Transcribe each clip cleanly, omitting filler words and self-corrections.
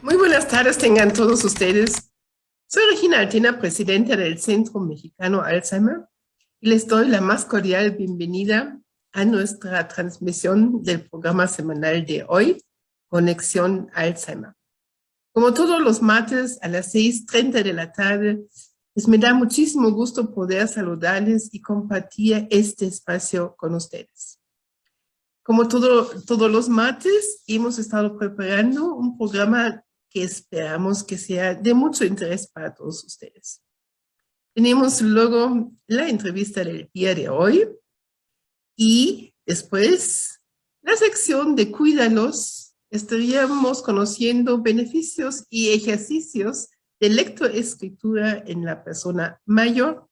Muy buenas tardes tengan todos ustedes. Soy Regina Altena, presidenta del Centro Mexicano Alzheimer, y les doy la más cordial bienvenida a nuestra transmisión del programa semanal de hoy, Conexión Alzheimer. Como todos los martes a las 6:30 de la tarde, pues me da muchísimo gusto poder saludarles y compartir este espacio con ustedes. Como todos los martes, hemos estado preparando un programa que esperamos que sea de mucho interés para todos ustedes. Tenemos luego la entrevista del día de hoy y después la sección de Cuídalos. Estaríamos conociendo beneficios y ejercicios de lectoescritura en la persona mayor.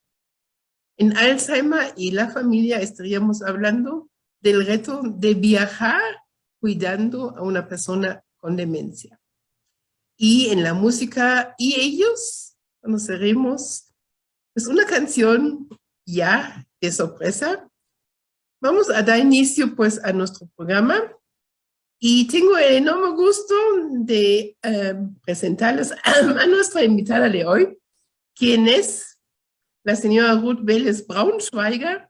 En Alzheimer y la familia estaríamos hablando del reto de viajar cuidando a una persona con demencia. Y en la música y ellos conoceremos pues, una canción ya de sorpresa. Vamos a dar inicio pues a nuestro programa y tengo el enorme gusto de presentarles a nuestra invitada de hoy, quien es la señora Ruth Vélez Braunschweiger.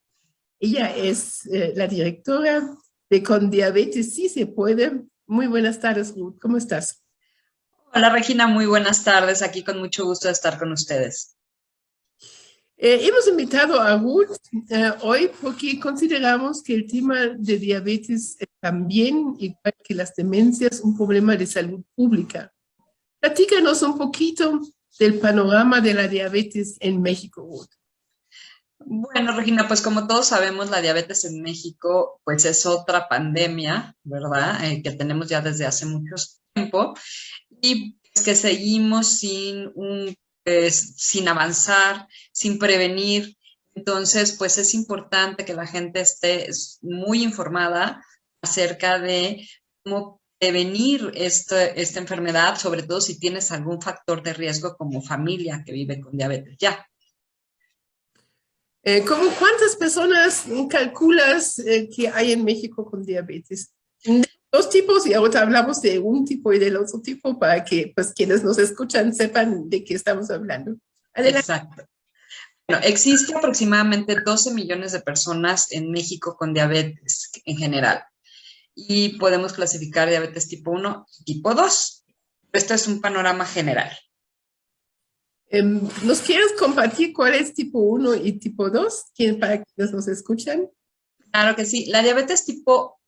Ella es la directora de Con Diabetes Sí Se Puede. Muy buenas tardes, Ruth. ¿Cómo estás? Hola Regina, muy buenas tardes. Aquí con mucho gusto de estar con ustedes. Hemos invitado a Ruth hoy porque consideramos que el tema de diabetes es también, igual que las demencias, un problema de salud pública. Platícanos un poquito del panorama de la diabetes en México, Ruth. Bueno, Regina, pues como todos sabemos, la diabetes en México pues es otra pandemia, ¿verdad? Que tenemos ya desde hace mucho tiempo y pues, que seguimos sin avanzar, sin prevenir. Entonces, pues es importante que la gente esté muy informada acerca de cómo prevenir esta enfermedad, sobre todo si tienes algún factor de riesgo como familia que vive con diabetes ya. ¿Cómo cuántas personas calculas que hay en México con diabetes? De dos tipos, y ahora hablamos de un tipo y del otro tipo para que pues, quienes nos escuchan sepan de qué estamos hablando. Adelante. Exacto. Bueno, existe aproximadamente 12 millones de personas en México con diabetes en general y podemos clasificar diabetes tipo 1 y tipo 2. Esto es un panorama general. ¿Nos quieres compartir cuál es tipo 1 y tipo 2? Para quienes nos escuchan. Claro que sí. La diabetes tipo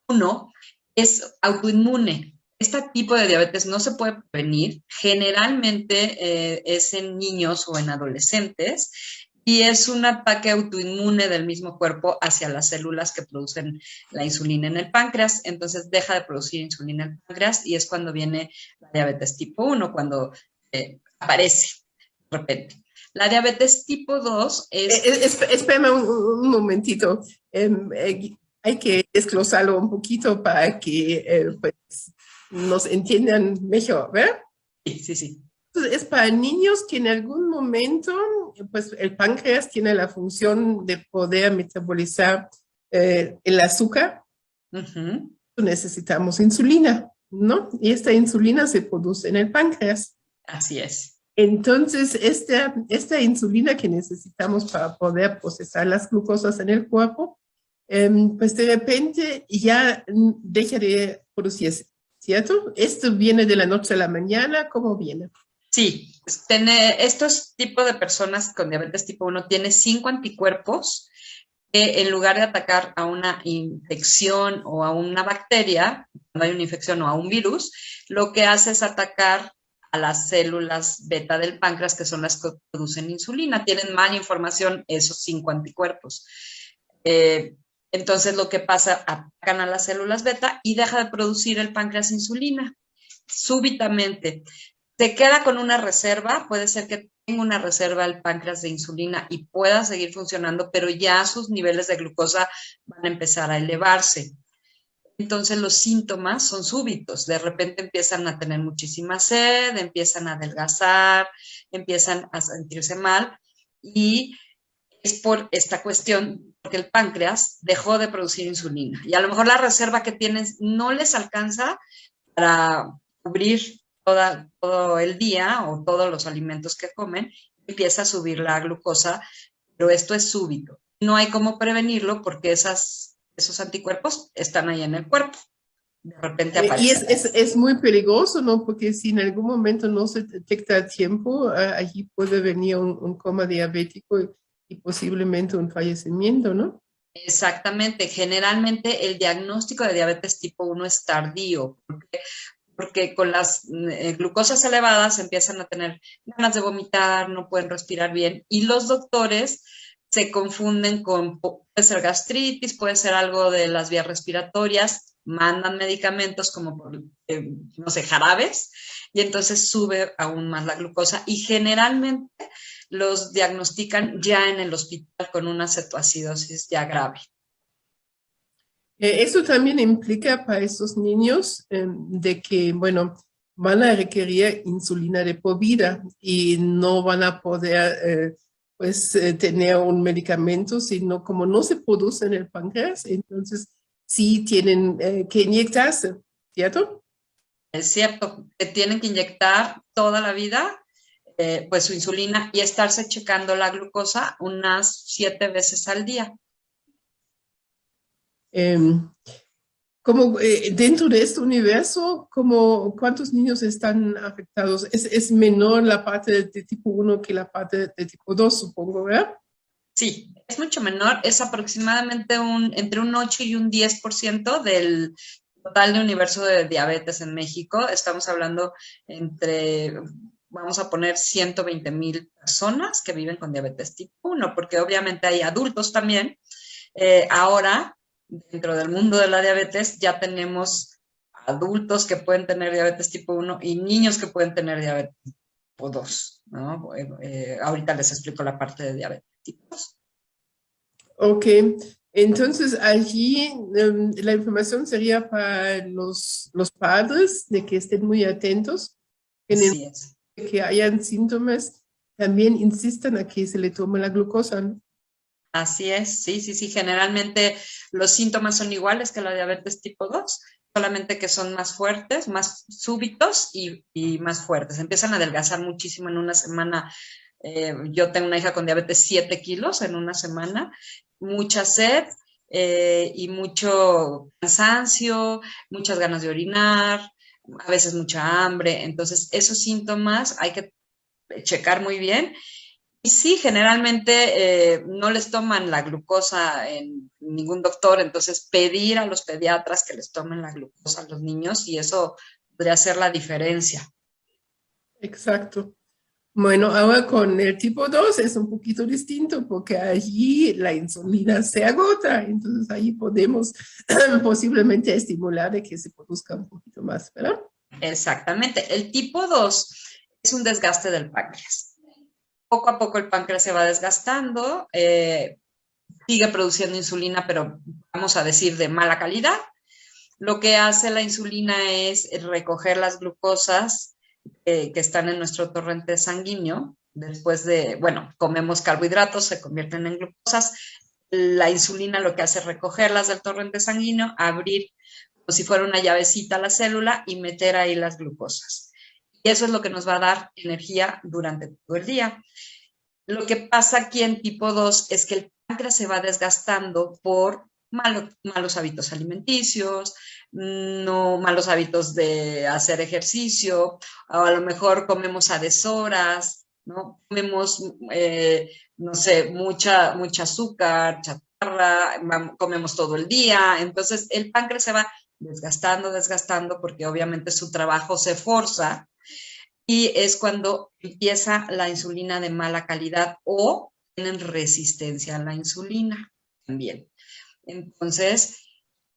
1 es autoinmune. Este tipo de diabetes no se puede prevenir. Generalmente es en niños o en adolescentes y es un ataque autoinmune del mismo cuerpo hacia las células que producen la insulina en el páncreas. Entonces deja de producir insulina en el páncreas y es cuando viene la diabetes tipo 1, cuando aparece de repente. La diabetes tipo 2 es... Espérame un momentito. Hay que desglosarlo un poquito para que pues, nos entiendan mejor, ¿verdad? Sí, sí, sí. Entonces, es para niños que en algún momento, pues el páncreas tiene la función de poder metabolizar el azúcar. Necesitamos insulina, ¿no? Y esta insulina se produce en el páncreas. Así es. Entonces, esta insulina que necesitamos para poder procesar las glucosas en el cuerpo, pues de repente ya deja de producirse, ¿cierto? Esto viene de la noche a la mañana, ¿cómo viene? Sí, estos tipos de personas con diabetes tipo 1 tienen 5 anticuerpos que en lugar de atacar a una infección o a una bacteria, cuando hay una infección o a un virus, lo que hace es atacar a las células beta del páncreas, que son las que producen insulina. Tienen mala información esos 5 anticuerpos. Entonces lo que pasa, atacan a las células beta y deja de producir el páncreas insulina súbitamente. Se queda con una reserva, puede ser que tenga una reserva el páncreas de insulina y pueda seguir funcionando, pero ya sus niveles de glucosa van a empezar a elevarse. Entonces los síntomas son súbitos, de repente empiezan a tener muchísima sed, empiezan a adelgazar, empiezan a sentirse mal y es por esta cuestión, porque el páncreas dejó de producir insulina y a lo mejor la reserva que tienen no les alcanza para cubrir todo el día o todos los alimentos que comen, empieza a subir la glucosa, pero esto es súbito. No hay cómo prevenirlo porque esos anticuerpos están ahí en el cuerpo. De repente Y aparecen. es muy peligroso, ¿no? Porque si en algún momento no se detecta a tiempo, allí puede venir un coma diabético y posiblemente un fallecimiento, ¿no? Exactamente. Generalmente el diagnóstico de diabetes tipo 1 es tardío, porque con las glucosas elevadas empiezan a tener ganas de vomitar, no pueden respirar bien y los doctores se confunden con, puede ser gastritis, puede ser algo de las vías respiratorias, mandan medicamentos como por, no sé, jarabes, y entonces sube aún más la glucosa y generalmente los diagnostican ya en el hospital con una cetoacidosis ya grave. Eso también implica para estos niños de que, bueno, van a requerir insulina de por vida y no van a poder, tener un medicamento, sino como no se produce en el páncreas, entonces sí tienen que inyectarse, ¿cierto? Es cierto, que tienen que inyectar toda la vida pues su insulina y estarse checando la glucosa unas 7 veces al día. Em, dentro de este universo, ¿cuántos niños están afectados? Es menor la parte de tipo 1 que la parte de tipo 2, supongo, ¿verdad? Sí, es mucho menor, es aproximadamente entre un 8 y un 10% del total de universo de diabetes en México. Estamos hablando vamos a poner 120,000 personas que viven con diabetes tipo 1, porque obviamente hay adultos también. Ahora, dentro del mundo de la diabetes, ya tenemos adultos que pueden tener diabetes tipo 1 y niños que pueden tener diabetes tipo 2, ¿no? Ahorita les explico la parte de diabetes tipo 2. Ok, entonces allí la información sería para los padres de que estén muy atentos, en el Así es. que hayan síntomas, también insistan a que se le tome la glucosa, ¿no? Así es, sí, sí, sí. Generalmente los síntomas son iguales que la diabetes tipo 2, solamente que son más fuertes, más súbitos y más fuertes. Empiezan a adelgazar muchísimo en una semana. Yo tengo una hija con diabetes 7 kilos en una semana, mucha sed y mucho cansancio, muchas ganas de orinar, a veces mucha hambre. Entonces, esos síntomas hay que checar muy bien y sí, generalmente no les toman la glucosa en ningún doctor, entonces pedir a los pediatras que les tomen la glucosa a los niños y eso podría hacer la diferencia. Exacto. Bueno, ahora con el tipo 2 es un poquito distinto porque allí la insulina se agota, entonces ahí podemos posiblemente estimular de que se produzca un poquito más, ¿verdad? Exactamente. El tipo 2 es un desgaste del páncreas. Poco a poco el páncreas se va desgastando, sigue produciendo insulina, pero vamos a decir de mala calidad. Lo que hace la insulina es recoger las glucosas que están en nuestro torrente sanguíneo. Después de, bueno, comemos carbohidratos, se convierten en glucosas. La insulina lo que hace es recogerlas del torrente sanguíneo, abrir como si fuera una llavecita a la célula y meter ahí las glucosas. Y eso es lo que nos va a dar energía durante todo el día. Lo que pasa aquí en tipo 2 es que el páncreas se va desgastando por malos hábitos alimenticios, no malos hábitos de hacer ejercicio, o a lo mejor comemos a deshoras, ¿no? Comemos, no sé, mucha azúcar, chatarra, comemos todo el día, entonces el páncreas se va desgastando, porque obviamente su trabajo se forza y es cuando empieza la insulina de mala calidad o tienen resistencia a la insulina también. Entonces,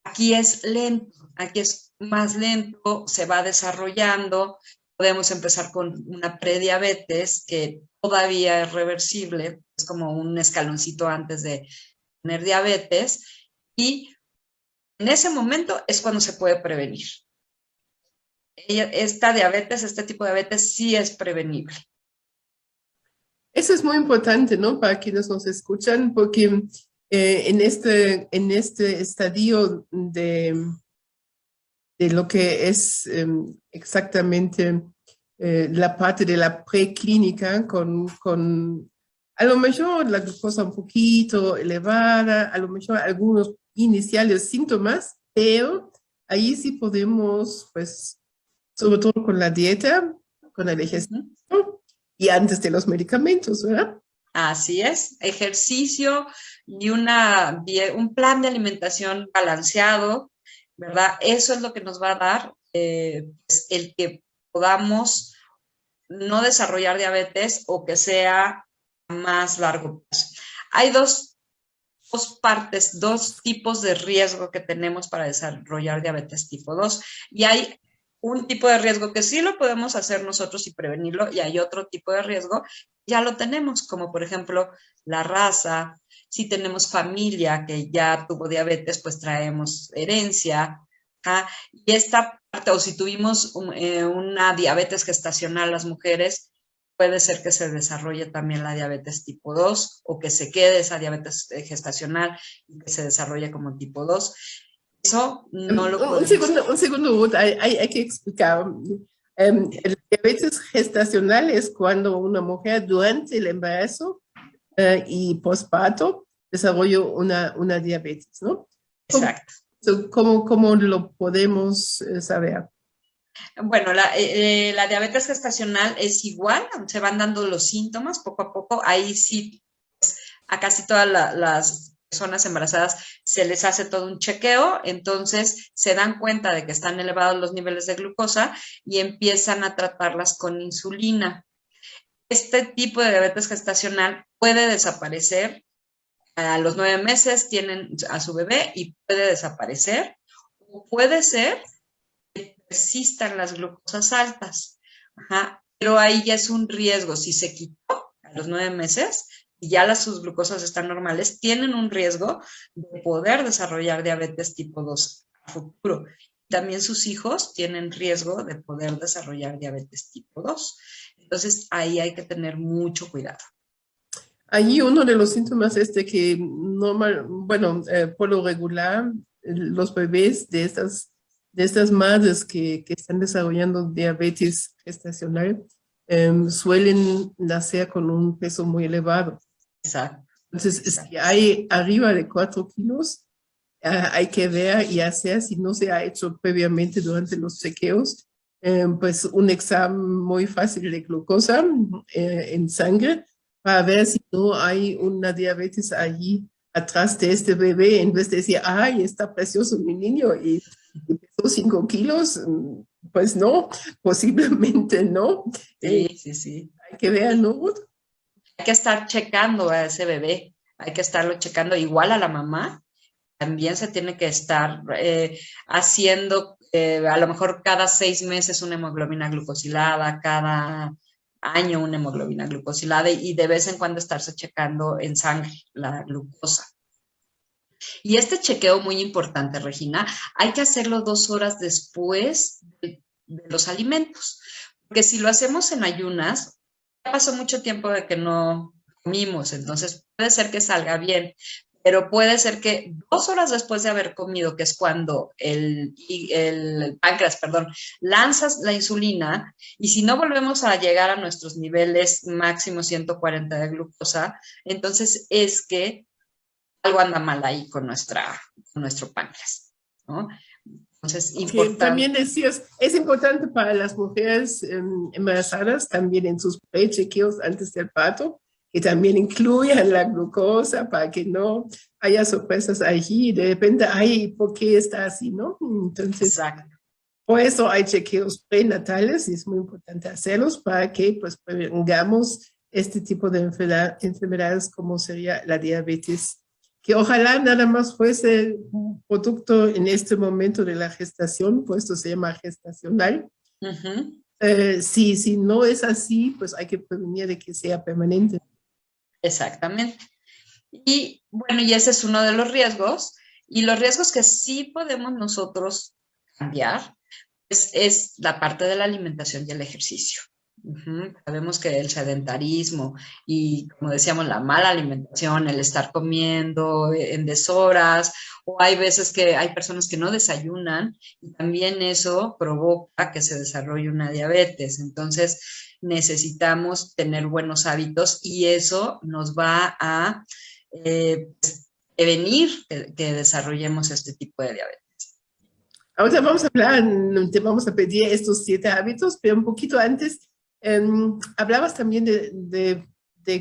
aquí es lento, aquí es más lento, se va desarrollando. Podemos empezar con una prediabetes que todavía es reversible, es como un escaloncito antes de tener diabetes y en ese momento es cuando se puede prevenir. Este tipo de diabetes sí es prevenible. Eso es muy importante, ¿no? Para quienes nos escuchan, porque en este estadio de lo que es exactamente la parte de la preclínica con a lo mejor la glucosa un poquito elevada, a lo mejor algunos iniciales síntomas, pero ahí sí podemos, pues, sobre todo con la dieta, con el ejercicio y antes de los medicamentos, ¿verdad? Así es, ejercicio y un plan de alimentación balanceado, ¿verdad? Eso es lo que nos va a dar pues, el que podamos no desarrollar diabetes o que sea a más largo plazo. Hay dos partes, dos tipos de riesgo que tenemos para desarrollar diabetes tipo 2 y hay un tipo de riesgo que sí lo podemos hacer nosotros y prevenirlo y hay otro tipo de riesgo, ya lo tenemos, como por ejemplo la raza, si tenemos familia que ya tuvo diabetes, pues traemos herencia, y esta parte, o si tuvimos una diabetes gestacional las mujeres, puede ser que se desarrolle también la diabetes tipo 2 o que se quede esa diabetes gestacional y que se desarrolle como tipo 2. Eso no lo podemos. Un segundo, Ruth, hay que explicar. El diabetes gestacional es cuando una mujer durante el embarazo y posparto desarrolla una diabetes, ¿no? Exacto. ¿Cómo lo podemos saber? Bueno, la diabetes gestacional es igual, se van dando los síntomas poco a poco. Ahí sí, pues, a casi todas las personas embarazadas se les hace todo un chequeo, entonces se dan cuenta de que están elevados los niveles de glucosa y empiezan a tratarlas con insulina. Este tipo de diabetes gestacional puede desaparecer. A los 9 meses tienen a su bebé y puede desaparecer. O puede ser persistan las glucosas altas. Pero ahí ya es un riesgo. Si se quitó a los 9 meses y ya sus glucosas están normales, tienen un riesgo de poder desarrollar diabetes tipo 2 a futuro. También sus hijos tienen riesgo de poder desarrollar diabetes tipo 2. Entonces, ahí hay que tener mucho cuidado. Allí uno de los síntomas es de que por lo regular, los bebés de estas madres que están desarrollando diabetes gestacional suelen nacer con un peso muy elevado. Exacto. Entonces, si hay arriba de 4 kilos, hay que ver y hacer, si no se ha hecho previamente durante los chequeos, pues un examen muy fácil de glucosa en sangre para ver si no hay una diabetes allí atrás de este bebé, en vez de decir, ay, está precioso mi niño y pesó 5 kilos, pues no, posiblemente no. Sí. Hay que ver, ¿no? Hay que estar checando a ese bebé, hay que estarlo checando igual a la mamá. También se tiene que estar haciendo, a lo mejor cada 6 meses una hemoglobina glucosilada, cada año una hemoglobina glucosilada y de vez en cuando estarse checando en sangre la glucosa. Y este chequeo muy importante, Regina, hay que hacerlo 2 horas después de los alimentos, porque si lo hacemos en ayunas, ya pasó mucho tiempo de que no comimos, entonces puede ser que salga bien, pero puede ser que 2 horas después de haber comido, que es cuando el páncreas, lanzas la insulina, y si no volvemos a llegar a nuestros niveles máximos 140 de glucosa, entonces es que algo anda mal ahí con nuestro páncreas, ¿no? Entonces, importante. También decías, es importante para las mujeres embarazadas, también en sus prechequeos antes del parto, que también incluyan la glucosa para que no haya sorpresas allí. De repente, ay, ¿por qué está así, no? Entonces, exacto. Por eso hay chequeos prenatales y es muy importante hacerlos para que pues prevengamos este tipo de enfermedades como sería la diabetes, que ojalá nada más fuese un producto en este momento de la gestación, puesto se llama gestacional. Si no es así, pues hay que prevenir de que sea permanente. Exactamente. Y bueno, y ese es uno de los riesgos. Y los riesgos que sí podemos nosotros cambiar es la parte de la alimentación y el ejercicio. Sabemos que el sedentarismo y, como decíamos, la mala alimentación, el estar comiendo en deshoras, o hay veces que hay personas que no desayunan y también eso provoca que se desarrolle una diabetes. Entonces, necesitamos tener buenos hábitos y eso nos va a prevenir que desarrollemos este tipo de diabetes. Ahora vamos a hablar, te vamos a pedir estos 7 hábitos, pero un poquito antes, hablabas también de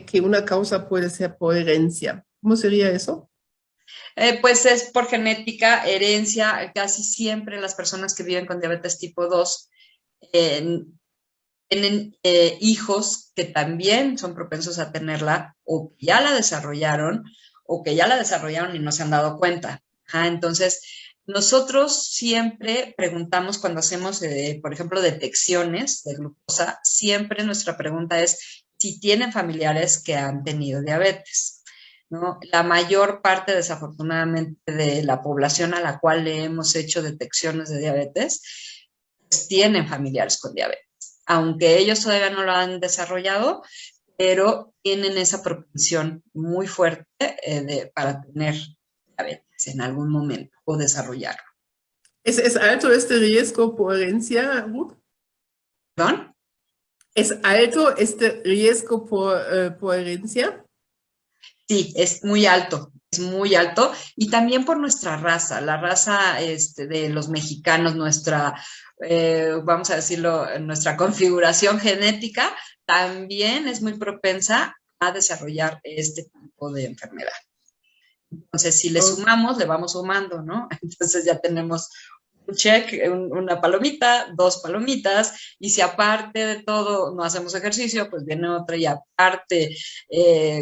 que una causa puede ser por herencia. ¿Cómo sería eso? Pues es por genética, herencia. Casi siempre las personas que viven con diabetes tipo 2 tienen hijos que también son propensos a tenerla, o que ya la desarrollaron, o que ya la desarrollaron y no se han dado cuenta. Entonces, nosotros siempre preguntamos cuando hacemos, por ejemplo, detecciones de glucosa, siempre nuestra pregunta es si tienen familiares que han tenido diabetes, ¿no? La mayor parte, desafortunadamente, de la población a la cual le hemos hecho detecciones de diabetes, pues tienen familiares con diabetes. Aunque ellos todavía no lo han desarrollado, pero tienen esa propensión muy fuerte para tener diabetes en algún momento o desarrollarlo. ¿Es alto este riesgo por herencia, Ruth? ¿Perdón? ¿Es alto este riesgo por herencia? Sí, es muy alto. Es muy alto, y también por nuestra raza, la raza de los mexicanos, nuestra, vamos a decirlo, nuestra configuración genética también es muy propensa a desarrollar este tipo de enfermedad. Entonces, si le sumamos, le vamos sumando, ¿no? Entonces ya tenemos un check, una palomita, 2 palomitas, y si aparte de todo no hacemos ejercicio, pues viene otra, y aparte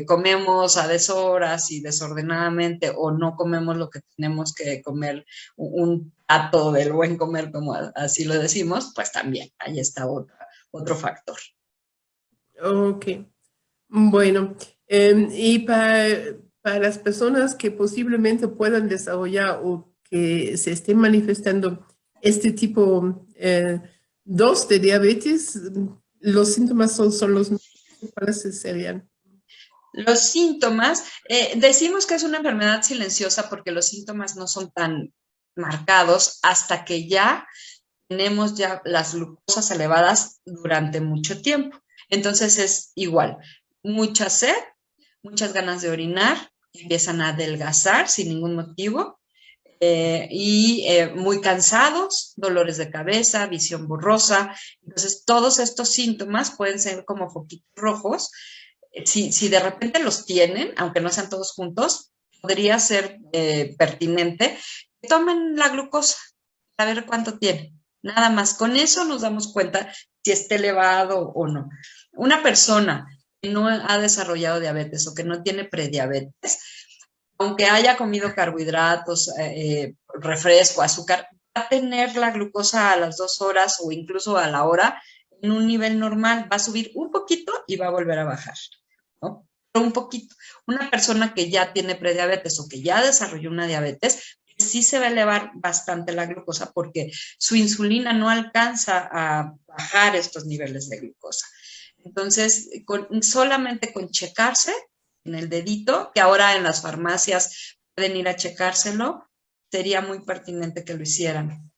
comemos a deshoras y desordenadamente, o no comemos lo que tenemos que comer, un plato del buen comer, como así lo decimos, pues también ahí está otro factor. Ok, bueno, y para las personas que posiblemente puedan desarrollar o que se estén manifestando este tipo 2 de diabetes, los síntomas son los mismos. ¿Cuáles serían? Los síntomas, decimos que es una enfermedad silenciosa porque los síntomas no son tan marcados hasta que ya tenemos ya las glucosas elevadas durante mucho tiempo. Entonces es igual, mucha sed, muchas ganas de orinar, empiezan a adelgazar sin ningún motivo, muy cansados, dolores de cabeza, visión borrosa. Entonces todos estos síntomas pueden ser como foquitos rojos. Si de repente los tienen, aunque no sean todos juntos, podría ser pertinente que tomen la glucosa a ver cuánto tienen. Nada más, con eso nos damos cuenta si está elevado o no. Una persona que no ha desarrollado diabetes o que no tiene prediabetes, aunque haya comido carbohidratos, refresco, azúcar, va a tener la glucosa a las 2 horas o incluso a la hora en un nivel normal. Va a subir un poquito y va a volver a bajar, ¿no? Pero un poquito. Una persona que ya tiene prediabetes o que ya desarrolló una diabetes, sí se va a elevar bastante la glucosa porque su insulina no alcanza a bajar estos niveles de glucosa. Entonces, solamente con checarse en el dedito, que ahora en las farmacias pueden ir a checárselo, sería muy pertinente que lo hicieran.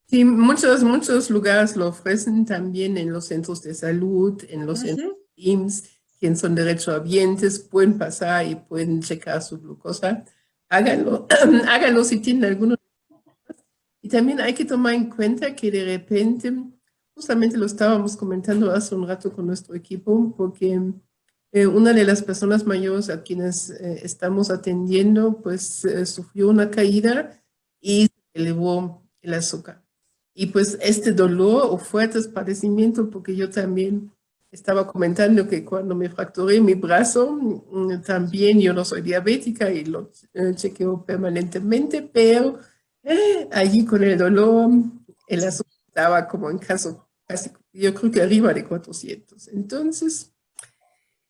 Sí, muchos lugares lo ofrecen también en los centros de salud, en los centros de IMSS, quienes son derechohabientes, pueden pasar y pueden checar su glucosa. Háganlo, háganlo si tienen algunos. Y también hay que tomar en cuenta que de repente, justamente lo estábamos comentando hace un rato con nuestro equipo, porque una de las personas mayores a quienes estamos atendiendo, pues sufrió una caída y se elevó el azúcar. Y pues este dolor o fuertes padecimientos, porque yo también estaba comentando que cuando me fracturé mi brazo, también yo no soy diabética y lo chequeo permanentemente, pero allí con el dolor, el azúcar estaba como en caso, casi, yo creo que arriba de 400. Entonces,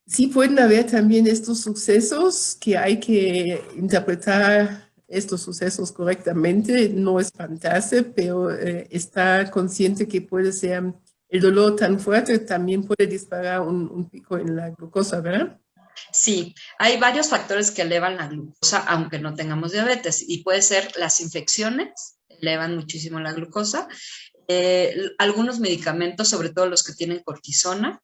sí pueden haber también estos sucesos que hay que interpretar estos sucesos correctamente, no espantarse, pero estar consciente que puede ser el dolor tan fuerte también puede disparar un pico en la glucosa, ¿verdad? Sí, hay varios factores que elevan la glucosa, aunque no tengamos diabetes, y puede ser las infecciones, elevan muchísimo la glucosa, algunos medicamentos, sobre todo los que tienen cortisona,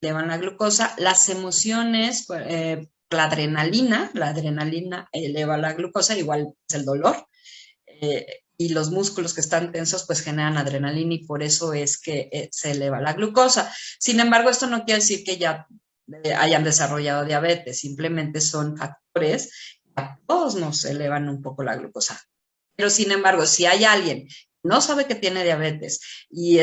elevan la glucosa, las emociones, la adrenalina eleva la glucosa, igual es el dolor, y los músculos que están tensos pues generan adrenalina y por eso es que se eleva la glucosa. Sin embargo, esto no quiere decir que ya hayan desarrollado diabetes, simplemente son factores que a todos nos elevan un poco la glucosa. Pero sin embargo, si hay alguien que no sabe que tiene diabetes y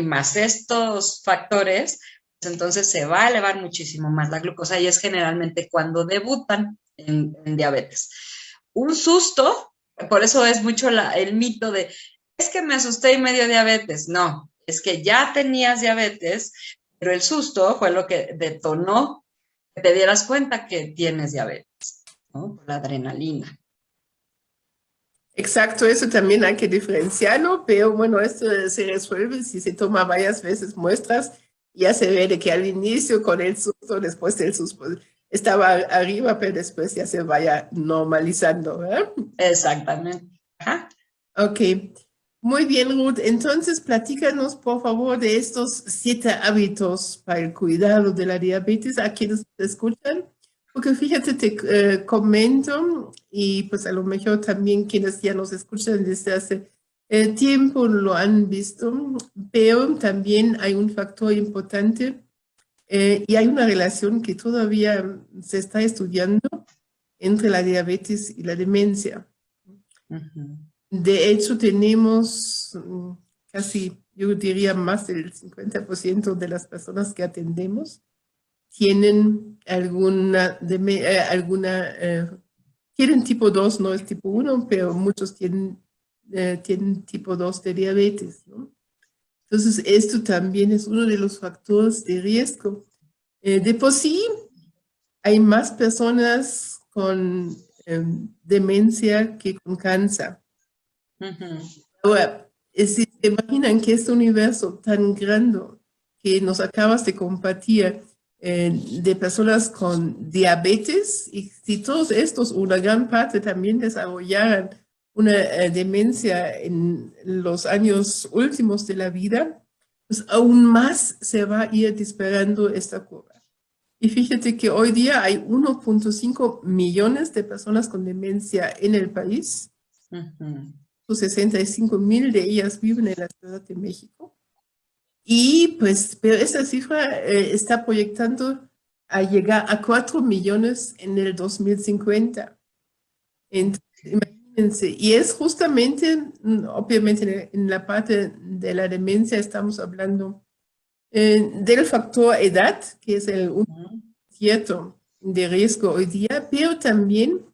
más estos factores, pues entonces se va a elevar muchísimo más la glucosa y es generalmente cuando debutan en diabetes. Un susto, por eso es mucho el mito de, es que me asusté y me dio diabetes. No, es que ya tenías diabetes, pero el susto fue lo que detonó que te dieras cuenta que tienes diabetes, ¿no? Por la adrenalina. Exacto, eso también hay que diferenciarlo, pero bueno, esto se resuelve si se toma varias veces muestras, ya se ve de que al inicio con el susto, después del susto, estaba arriba, pero después ya se vaya normalizando, ¿verdad? Exactamente. Ajá. Ok, muy bien, Ruth. Entonces, platícanos, por favor, de estos 7 hábitos para el cuidado de la diabetes a quienes te escuchan. Porque fíjate, te comento, y pues a lo mejor también quienes ya nos escuchan desde hace tiempo lo han visto, pero también hay un factor importante y hay una relación que todavía se está estudiando entre la diabetes y la demencia. Uh-huh. De hecho, tenemos casi, yo diría, más del 50% de las personas que atendemos tienen tienen tipo 2, no es tipo 1, pero muchos tienen tipo 2 de diabetes, ¿no? Entonces, esto también es uno de los factores de riesgo. De por sí, hay más personas con demencia que con cáncer. Uh-huh. Ahora, si se imaginan que este universo tan grande que nos acabas de compartir de personas con diabetes, y si todos estos, una gran parte también desarrollaran una demencia en los años últimos de la vida, pues aún más se va a ir disparando esta curva. Y fíjate que hoy día hay 1.5 millones de personas con demencia en el país. Uh-huh. 65,000 de ellas viven en la Ciudad de México. Y pues, pero esta cifra está proyectando a llegar a 4 millones en el 2050. Entonces, imagínense, y es justamente, obviamente en la parte de la demencia estamos hablando del factor edad, que es el cierto de riesgo hoy día, pero también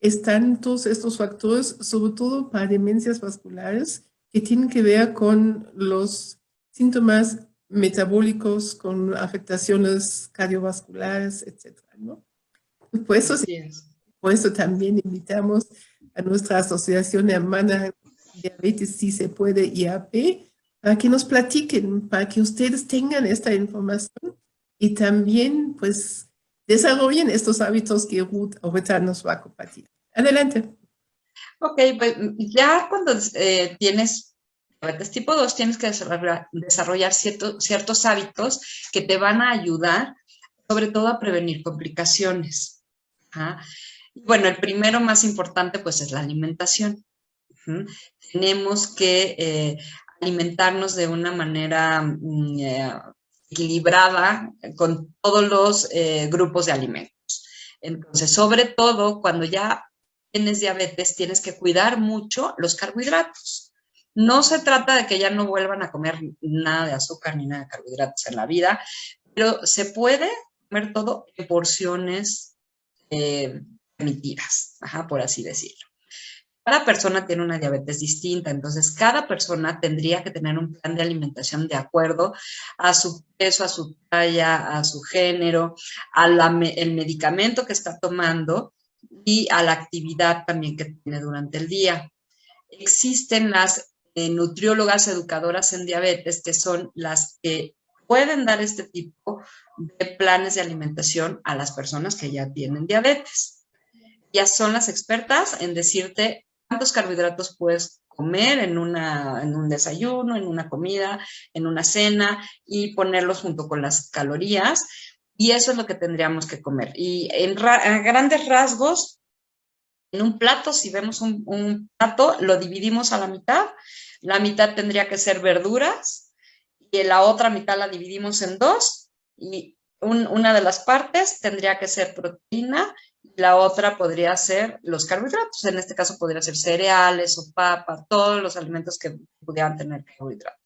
están todos estos factores, sobre todo para demencias vasculares, que tienen que ver con los síntomas metabólicos, con afectaciones cardiovasculares, etcétera, ¿no? Por eso, por eso también invitamos a nuestra asociación hermana Diabetes Si Se Puede IAP para que nos platiquen, para que ustedes tengan esta información y también pues desarrollen estos hábitos que Ruth ahorita nos va a compartir. Adelante. Ok, pues ya cuando tienes diabetes tipo 2 tienes que desarrollar ciertos hábitos que te van a ayudar, sobre todo a prevenir complicaciones. Ajá. Bueno, el primero más importante pues es la alimentación. Uh-huh. Tenemos que alimentarnos de una manera equilibrada con todos los grupos de alimentos. Entonces, sobre todo cuando ya tienes diabetes, tienes que cuidar mucho los carbohidratos. No se trata de que ya no vuelvan a comer nada de azúcar ni nada de carbohidratos en la vida, pero se puede comer todo en porciones permitidas, por así decirlo. Cada persona tiene una diabetes distinta, entonces cada persona tendría que tener un plan de alimentación de acuerdo a su peso, a su talla, a su género, el medicamento que está tomando y a la actividad también que tiene durante el día. Existen las nutriólogas educadoras en diabetes, que son las que pueden dar este tipo de planes de alimentación a las personas que ya tienen diabetes. Ya son las expertas en decirte cuántos carbohidratos puedes comer en un desayuno, en una comida, en una cena, y ponerlos junto con las calorías. Y eso es lo que tendríamos que comer. Y a grandes rasgos, en un plato, si vemos un plato, lo dividimos a la mitad tendría que ser verduras, y en la otra mitad la dividimos en dos, y una de las partes tendría que ser proteína, y la otra podría ser los carbohidratos. En este caso podría ser cereales o papa, todos los alimentos que pudieran tener carbohidratos.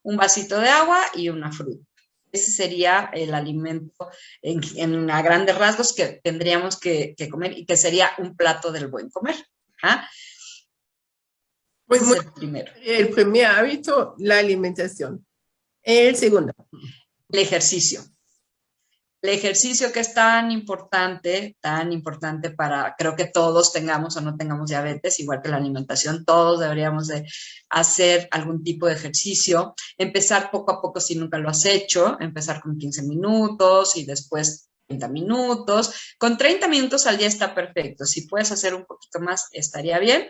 Un vasito de agua y una fruta. Ese sería el alimento a grandes rasgos que tendríamos que comer, y que sería un plato del buen comer. ¿Ah? Ese es el primero. El primer hábito, la alimentación. El segundo. El ejercicio. El ejercicio, que es tan importante para, creo que todos tengamos o no tengamos diabetes, igual que la alimentación, todos deberíamos de hacer algún tipo de ejercicio, empezar poco a poco si nunca lo has hecho, empezar con 15 minutos y después 30 minutos. Con 30 minutos al día está perfecto. Si puedes hacer un poquito más, estaría bien,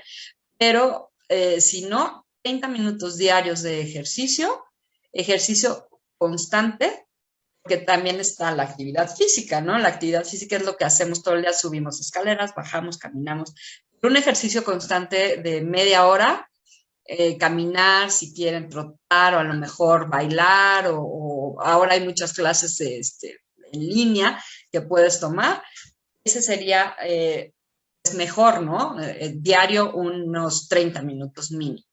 pero si no, 30 minutos diarios de ejercicio constante, que también está la actividad física, ¿no? La actividad física es lo que hacemos todo el día, subimos escaleras, bajamos, caminamos. Un ejercicio constante de media hora, caminar, si quieren trotar, o a lo mejor bailar, o ahora hay muchas clases en línea que puedes tomar. Ese sería es mejor, ¿no? Diario unos 30 minutos mínimo.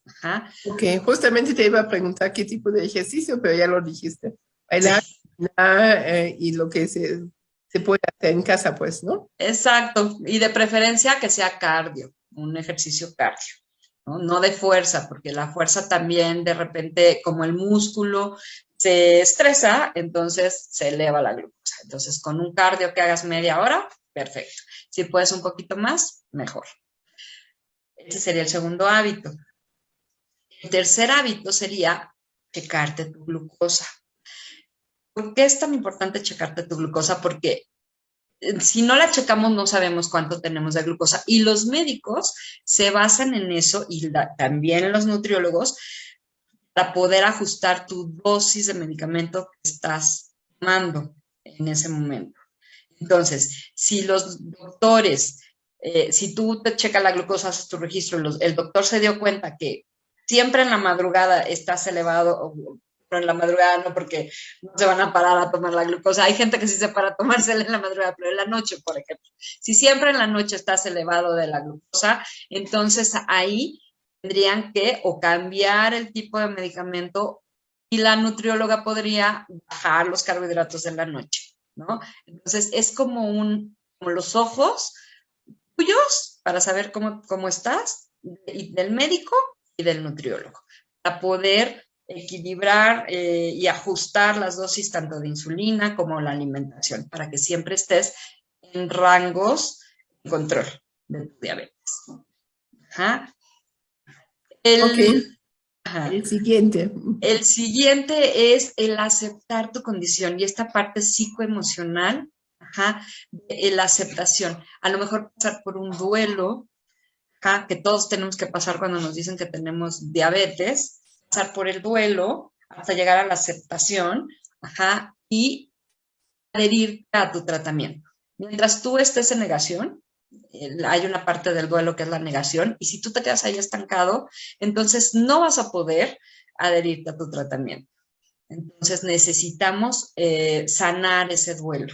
Ajá. Ok, justamente te iba a preguntar qué tipo de ejercicio, pero ya lo dijiste. Bailar, Sí. Y lo que se puede hacer en casa, pues, ¿no? Exacto, y de preferencia que sea cardio, un ejercicio cardio, ¿no? No de fuerza, porque la fuerza también de repente, como el músculo se estresa, entonces se eleva la glucosa. Entonces, con un cardio que hagas media hora, perfecto. Si puedes un poquito más, mejor. Ese sería el segundo hábito. El tercer hábito sería checarte tu glucosa. ¿Por qué es tan importante checarte tu glucosa? Porque si no la checamos, no sabemos cuánto tenemos de glucosa. Y los médicos se basan en eso, y también los nutriólogos, para poder ajustar tu dosis de medicamento que estás tomando en ese momento. Entonces, si los doctores, si tú te checas la glucosa, haces tu registro, el doctor se dio cuenta que siempre en la madrugada estás elevado, pero en la madrugada no, porque no se van a parar a tomar la glucosa. Hay gente que sí se para a tomársela en la madrugada, pero en la noche, por ejemplo. Si siempre en la noche estás elevado de la glucosa, entonces ahí tendrían que o cambiar el tipo de medicamento, y la nutrióloga podría bajar los carbohidratos en la noche, ¿no? Entonces es como los ojos tuyos para saber cómo estás, y del médico y del nutriólogo, para poder equilibrar y ajustar las dosis tanto de insulina como la alimentación, para que siempre estés en rangos de control de tu diabetes. Ajá. Ajá. El siguiente. El siguiente es el aceptar tu condición, y esta parte psicoemocional, la aceptación. A lo mejor pasar por un duelo, que todos tenemos que pasar cuando nos dicen que tenemos diabetes, pasar por el duelo hasta llegar a la aceptación, y adherir a tu tratamiento. Mientras tú estés en negación, hay una parte del duelo que es la negación, y si tú te quedas ahí estancado, entonces no vas a poder adherirte a tu tratamiento. Entonces necesitamos sanar ese duelo.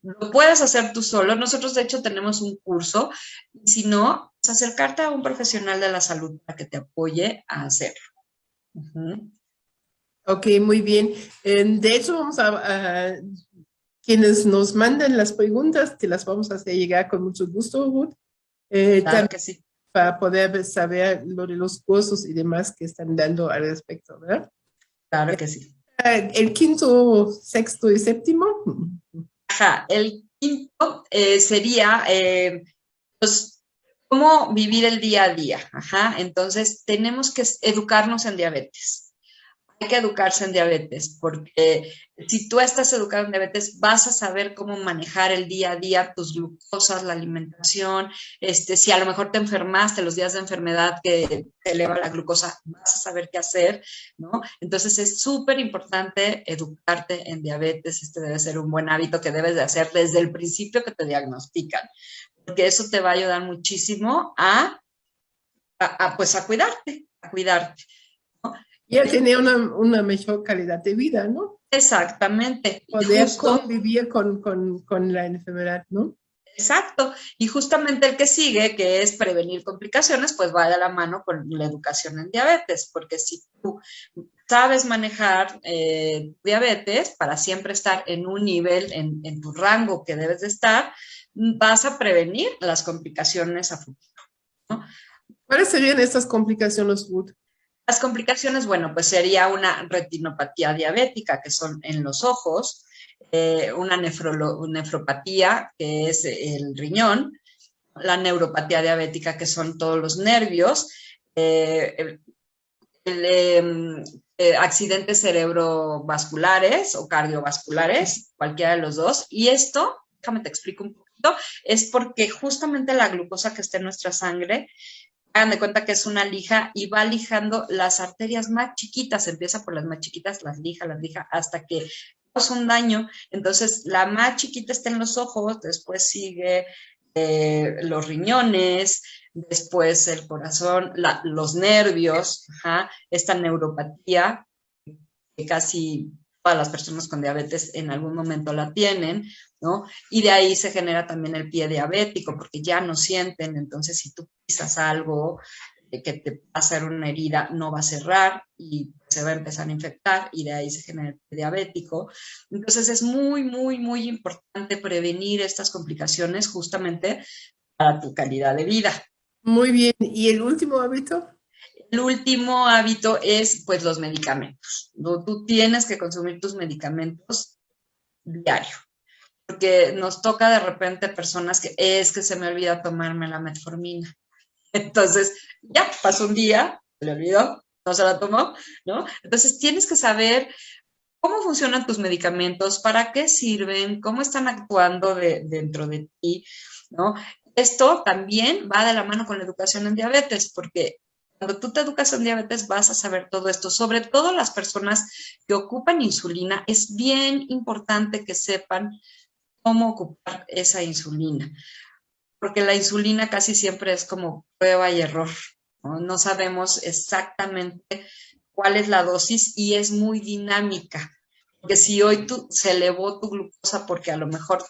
Lo puedes hacer tú solo. Nosotros, de hecho, tenemos un curso, y si no, pues acercarte a un profesional de la salud para que te apoye a hacerlo. Ok, muy bien. De hecho, vamos a quienes nos mandan las preguntas, te las vamos a hacer llegar con mucho gusto, Ruth. Claro que sí. Para poder saber lo de los cursos y demás que están dando al respecto, ¿verdad? Claro que sí. El quinto, sexto y séptimo. El quinto sería, pues, ¿Cómo vivir el día a día? Ajá, entonces tenemos que educarnos en diabetes. Hay que educarse en diabetes, porque si tú estás educado en diabetes, vas a saber cómo manejar el día a día, tus glucosas, la alimentación, si a lo mejor te enfermaste, los días de enfermedad que te eleva la glucosa, vas a saber qué hacer, ¿no? Entonces es súper importante educarte en diabetes, debe ser un buen hábito que debes de hacer desde el principio que te diagnostican, porque eso te va a ayudar muchísimo pues a cuidarte, a cuidarte. Y a tener una mejor calidad de vida, ¿no? Exactamente. Poder convivir con la enfermedad, ¿no? Exacto. Y justamente el que sigue, que es prevenir complicaciones, pues va de la mano con la educación en diabetes, porque si tú sabes manejar diabetes para siempre estar en un nivel, en tu rango que debes de estar, vas a prevenir las complicaciones a futuro, ¿no? ¿Cuáles serían estas complicaciones, Ruth? Las complicaciones, bueno, pues sería una retinopatía diabética, que son en los ojos, una nefropatía, que es el riñón, la neuropatía diabética, que son todos los nervios, accidentes cerebrovasculares o cardiovasculares, cualquiera de los dos. Y esto, déjame te explico un poquito, es porque justamente la glucosa que está en nuestra sangre, hagan de cuenta que es una lija y va lijando las arterias más chiquitas, empieza por las más chiquitas, las lija, hasta que causa un daño. Entonces, la más chiquita está en los ojos, después sigue los riñones, después el corazón, los nervios, esta neuropatía, que casi todas las personas con diabetes en algún momento la tienen, ¿no? Y de ahí se genera también el pie diabético, porque ya no sienten, entonces si tú pisas algo que te va a hacer una herida, no va a cerrar y se va a empezar a infectar y de ahí se genera el pie diabético. Entonces es muy, muy, muy importante prevenir estas complicaciones justamente para tu calidad de vida. Muy bien. ¿Y el último hábito? El último hábito es, pues, los medicamentos. Tú tienes que consumir tus medicamentos diario, porque nos toca de repente personas que se me olvida tomarme la metformina. Entonces, ya pasó un día, se le olvidó, no se la tomó, ¿no? Entonces, tienes que saber cómo funcionan tus medicamentos, para qué sirven, cómo están actuando dentro de ti, ¿no? Esto también va de la mano con la educación en diabetes, porque cuando tú te educas en diabetes vas a saber todo esto, sobre todo las personas que ocupan insulina, es bien importante que sepan cómo ocupar esa insulina, porque la insulina casi siempre es como prueba y error, ¿no? No sabemos exactamente cuál es la dosis y es muy dinámica, porque si hoy se elevó tu glucosa porque a lo mejor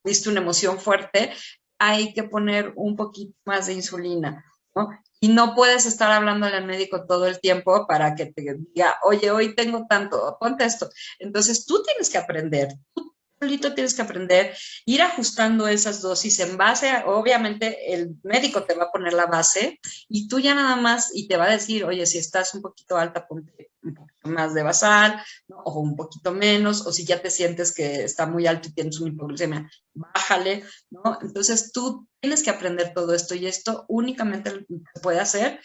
viste una emoción fuerte, hay que poner un poquito más de insulina, ¿no? Y no puedes estar hablándole al médico todo el tiempo para que te diga, oye, hoy tengo tanto, ponte esto. Entonces tú tienes que aprender, tú solito tienes que aprender, ir ajustando esas dosis en base a, obviamente el médico te va a poner la base y tú ya nada más, y te va a decir, oye, si estás un poquito alta, ponte un poquito más de basal, ¿no? O un poquito menos, o si ya te sientes que está muy alto y tienes una hipoglucemia, bájale, ¿no? Entonces tú tienes que aprender todo esto y esto únicamente se puede hacer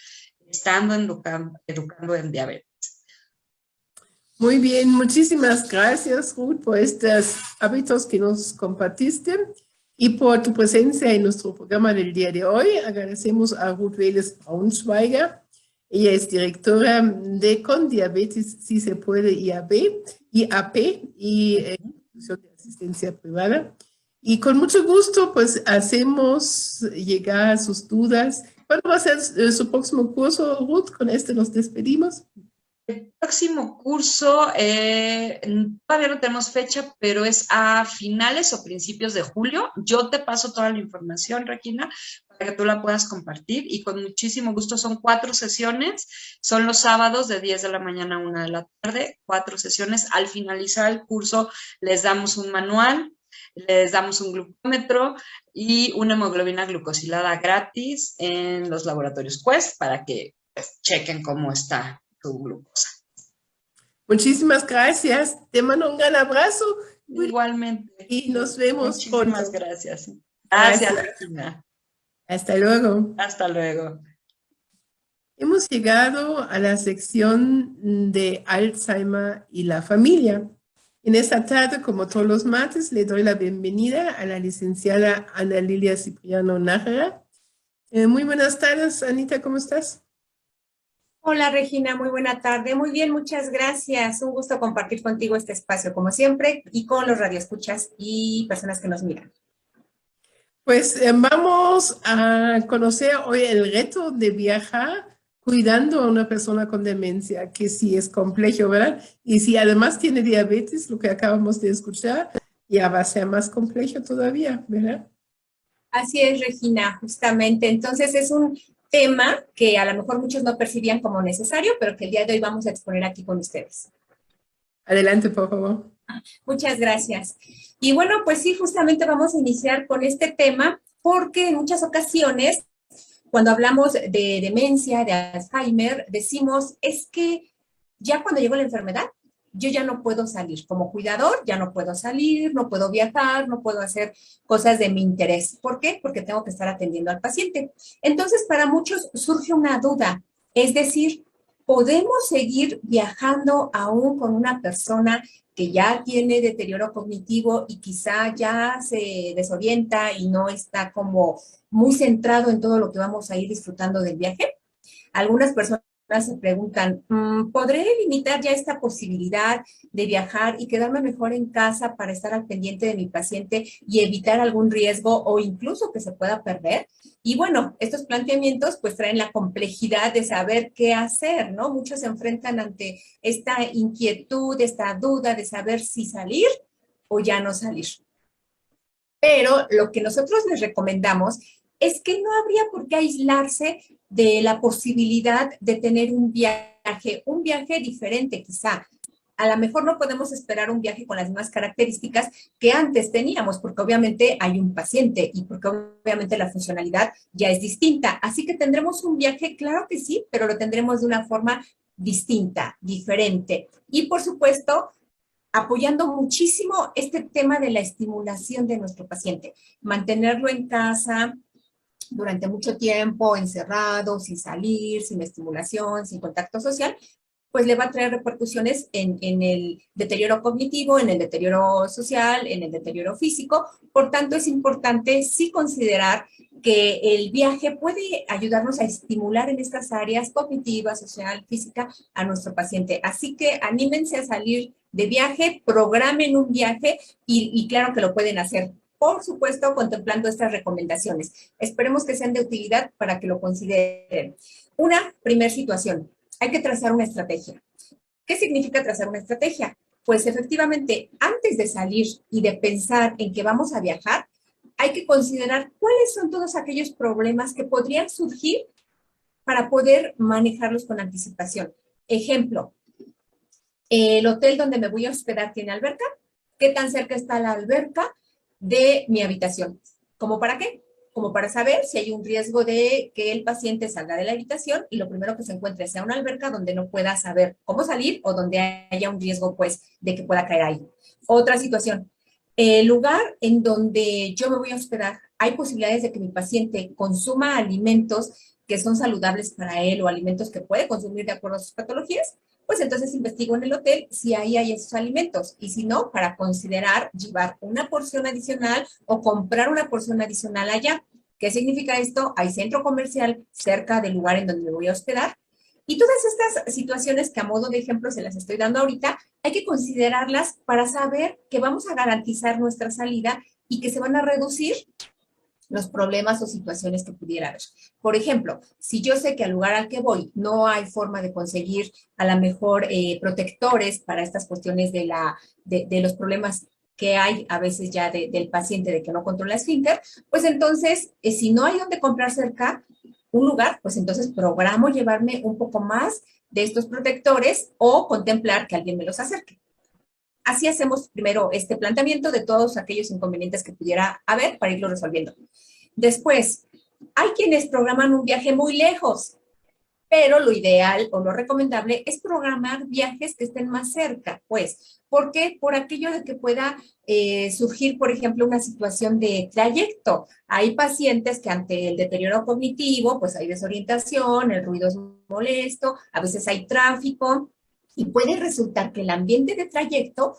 estando educando en diabetes. Muy bien, muchísimas gracias, Ruth, por estos hábitos que nos compartiste y por tu presencia en nuestro programa del día de hoy. Agradecemos a Ruth Vélez Braunschweiger. Ella es directora de Con Diabetes Si Se Puede IAP y Institución de Asistencia Privada. Y con mucho gusto, pues, hacemos llegar sus dudas. ¿Cuándo va a ser su próximo curso, Ruth? Con este nos despedimos. El próximo curso, todavía no tenemos fecha, pero es a finales o principios de julio. Yo te paso toda la información, Regina, para que tú la puedas compartir y con muchísimo gusto. Son 4 sesiones, son los sábados de 10 de la mañana a 1 de la tarde, 4 sesiones. Al finalizar el curso les damos un manual, les damos un glucómetro y una hemoglobina glucosilada gratis en los laboratorios Quest para que pues, chequen cómo está tu glucosa. Muchísimas gracias. Te mando un gran abrazo. Igualmente. Y nos vemos Muchísimas pronto. gracias. Gracias, Regina. Hasta luego. Hasta luego. Hemos llegado a la sección de Alzheimer y la familia. En esta tarde, como todos los martes, le doy la bienvenida a la licenciada Ana Lilia Cipriano Nájera. Muy buenas tardes, Anita, ¿cómo estás? Hola Regina, muy buena tarde. Muy bien, muchas gracias. Un gusto compartir contigo este espacio, como siempre, y con los radioescuchas y personas que nos miran. Pues vamos a conocer hoy el reto de viajar cuidando a una persona con demencia, que sí es complejo, ¿verdad? Y si además tiene diabetes, lo que acabamos de escuchar, ya va a ser más complejo todavía, ¿verdad? Así es, Regina, justamente. Entonces es un tema que a lo mejor muchos no percibían como necesario, pero que el día de hoy vamos a exponer aquí con ustedes. Adelante, por favor. Muchas gracias. Y bueno, pues sí, justamente vamos a iniciar con este tema porque en muchas ocasiones, cuando hablamos de demencia, de Alzheimer, decimos, es que ya cuando llegó la enfermedad, yo ya no puedo salir. Como cuidador, ya no puedo salir, no puedo viajar, no puedo hacer cosas de mi interés. ¿Por qué? Porque tengo que estar atendiendo al paciente. Entonces, para muchos surge una duda, es decir, ¿podemos seguir viajando aún con una persona que ya tiene deterioro cognitivo y quizá ya se desorienta y no está como muy centrado en todo lo que vamos a ir disfrutando del viaje? Algunas personas se preguntan, ¿podré limitar ya esta posibilidad de viajar y quedarme mejor en casa para estar al pendiente de mi paciente y evitar algún riesgo o incluso que se pueda perder? Y bueno, estos planteamientos pues traen la complejidad de saber qué hacer, ¿no? Muchos se enfrentan ante esta inquietud, esta duda de saber si salir o ya no salir. Pero lo que nosotros les recomendamos es que no habría por qué aislarse de la posibilidad de tener un viaje diferente quizá. A lo mejor no podemos esperar un viaje con las mismas características que antes teníamos, porque obviamente hay un paciente y porque obviamente la funcionalidad ya es distinta. Así que tendremos un viaje, claro que sí, pero lo tendremos de una forma distinta, diferente. Y por supuesto, apoyando muchísimo este tema de la estimulación de nuestro paciente, mantenerlo en casa durante mucho tiempo, encerrado, sin salir, sin estimulación, sin contacto social, pues le va a traer repercusiones en el deterioro cognitivo, en el deterioro social, en el deterioro físico. Por tanto, es importante sí considerar que el viaje puede ayudarnos a estimular en estas áreas cognitiva, social, física a nuestro paciente. Así que anímense a salir de viaje, programen un viaje y claro que lo pueden hacer. Por supuesto, contemplando estas recomendaciones. Esperemos que sean de utilidad para que lo consideren. Una primera situación, hay que trazar una estrategia. ¿Qué significa trazar una estrategia? Pues efectivamente, antes de salir y de pensar en que vamos a viajar, hay que considerar cuáles son todos aquellos problemas que podrían surgir para poder manejarlos con anticipación. Ejemplo, el hotel donde me voy a hospedar tiene alberca. ¿Qué tan cerca está la alberca de mi habitación? ¿Cómo para qué? Como para saber si hay un riesgo de que el paciente salga de la habitación y lo primero que se encuentre sea una alberca donde no pueda saber cómo salir o donde haya un riesgo, pues, de que pueda caer ahí. Otra situación, el lugar en donde yo me voy a hospedar, hay posibilidades de que mi paciente consuma alimentos que son saludables para él o alimentos que puede consumir de acuerdo a sus patologías. Pues entonces investigo en el hotel si ahí hay esos alimentos y si no, para considerar llevar una porción adicional o comprar una porción adicional allá. ¿Qué significa esto? Hay centro comercial cerca del lugar en donde me voy a hospedar y todas estas situaciones que a modo de ejemplo se las estoy dando ahorita, hay que considerarlas para saber que vamos a garantizar nuestra salida y que se van a reducir los problemas o situaciones que pudiera haber. Por ejemplo, si yo sé que al lugar al que voy no hay forma de conseguir a lo mejor protectores para estas cuestiones de los problemas que hay a veces ya del paciente de que no controla esfínter, pues entonces, si no hay donde comprar cerca un lugar, pues entonces programo llevarme un poco más de estos protectores o contemplar que alguien me los acerque. Así hacemos primero este planteamiento de todos aquellos inconvenientes que pudiera haber para irlo resolviendo. Después, hay quienes programan un viaje muy lejos. pero lo ideal o lo recomendable es programar viajes que estén más cerca, pues. ¿Por qué? Por aquello de que pueda surgir, por ejemplo, una situación de trayecto. Hay pacientes que ante el deterioro cognitivo, pues hay desorientación, el ruido es molesto, a veces hay tráfico y puede resultar que el ambiente de trayecto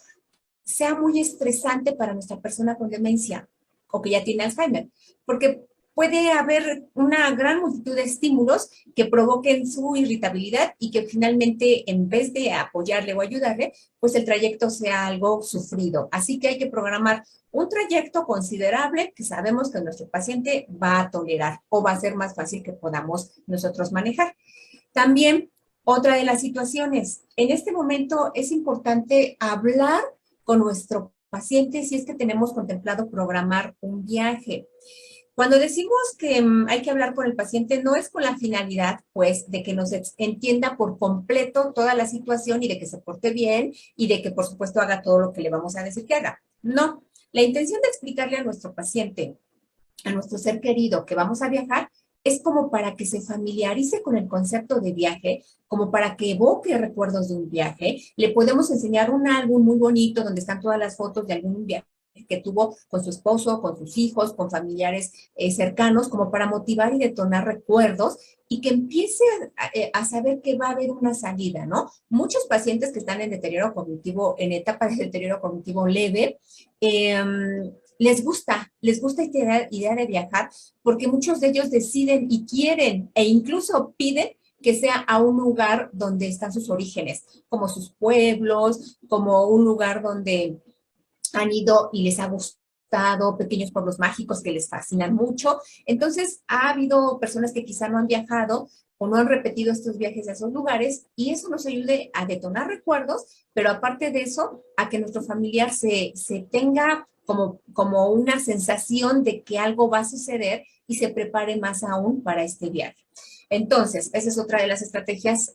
sea muy estresante para nuestra persona con demencia o que ya tiene Alzheimer, porque puede haber una gran multitud de estímulos que provoquen su irritabilidad y que finalmente, en vez de apoyarle o ayudarle, pues el trayecto sea algo sufrido. Así que hay que programar un trayecto considerable que sabemos que nuestro paciente va a tolerar o va a ser más fácil que podamos nosotros manejar. También, otra de las situaciones, en este momento es importante hablar con nuestro paciente si es que tenemos contemplado programar un viaje. Cuando decimos que hay que hablar con el paciente, no es con la finalidad, pues, de que nos entienda por completo toda la situación y de que se porte bien y de que, por supuesto, haga todo lo que le vamos a decir que haga. No, la intención de explicarle a nuestro paciente, a nuestro ser querido que vamos a viajar, es como para que se familiarice con el concepto de viaje, como para que evoque recuerdos de un viaje. Le podemos enseñar un álbum muy bonito donde están todas las fotos de algún viaje que tuvo con su esposo, con sus hijos, con familiares cercanos, como para motivar y detonar recuerdos y que empiece a saber que va a haber una salida, ¿no? Muchos pacientes que están en deterioro cognitivo, en etapa de deterioro cognitivo leve, les gusta esta idea de viajar porque muchos de ellos deciden y quieren e incluso piden que sea a un lugar donde están sus orígenes, como sus pueblos, como un lugar donde han ido y les ha gustado, pequeños pueblos mágicos que les fascinan mucho. Entonces, ha habido personas que quizá no han viajado o no han repetido estos viajes a esos lugares y eso nos ayude a detonar recuerdos, pero aparte de eso, a que nuestro familiar se tenga como una sensación de que algo va a suceder y se prepare más aún para este viaje. Entonces, esa es otra de las estrategias,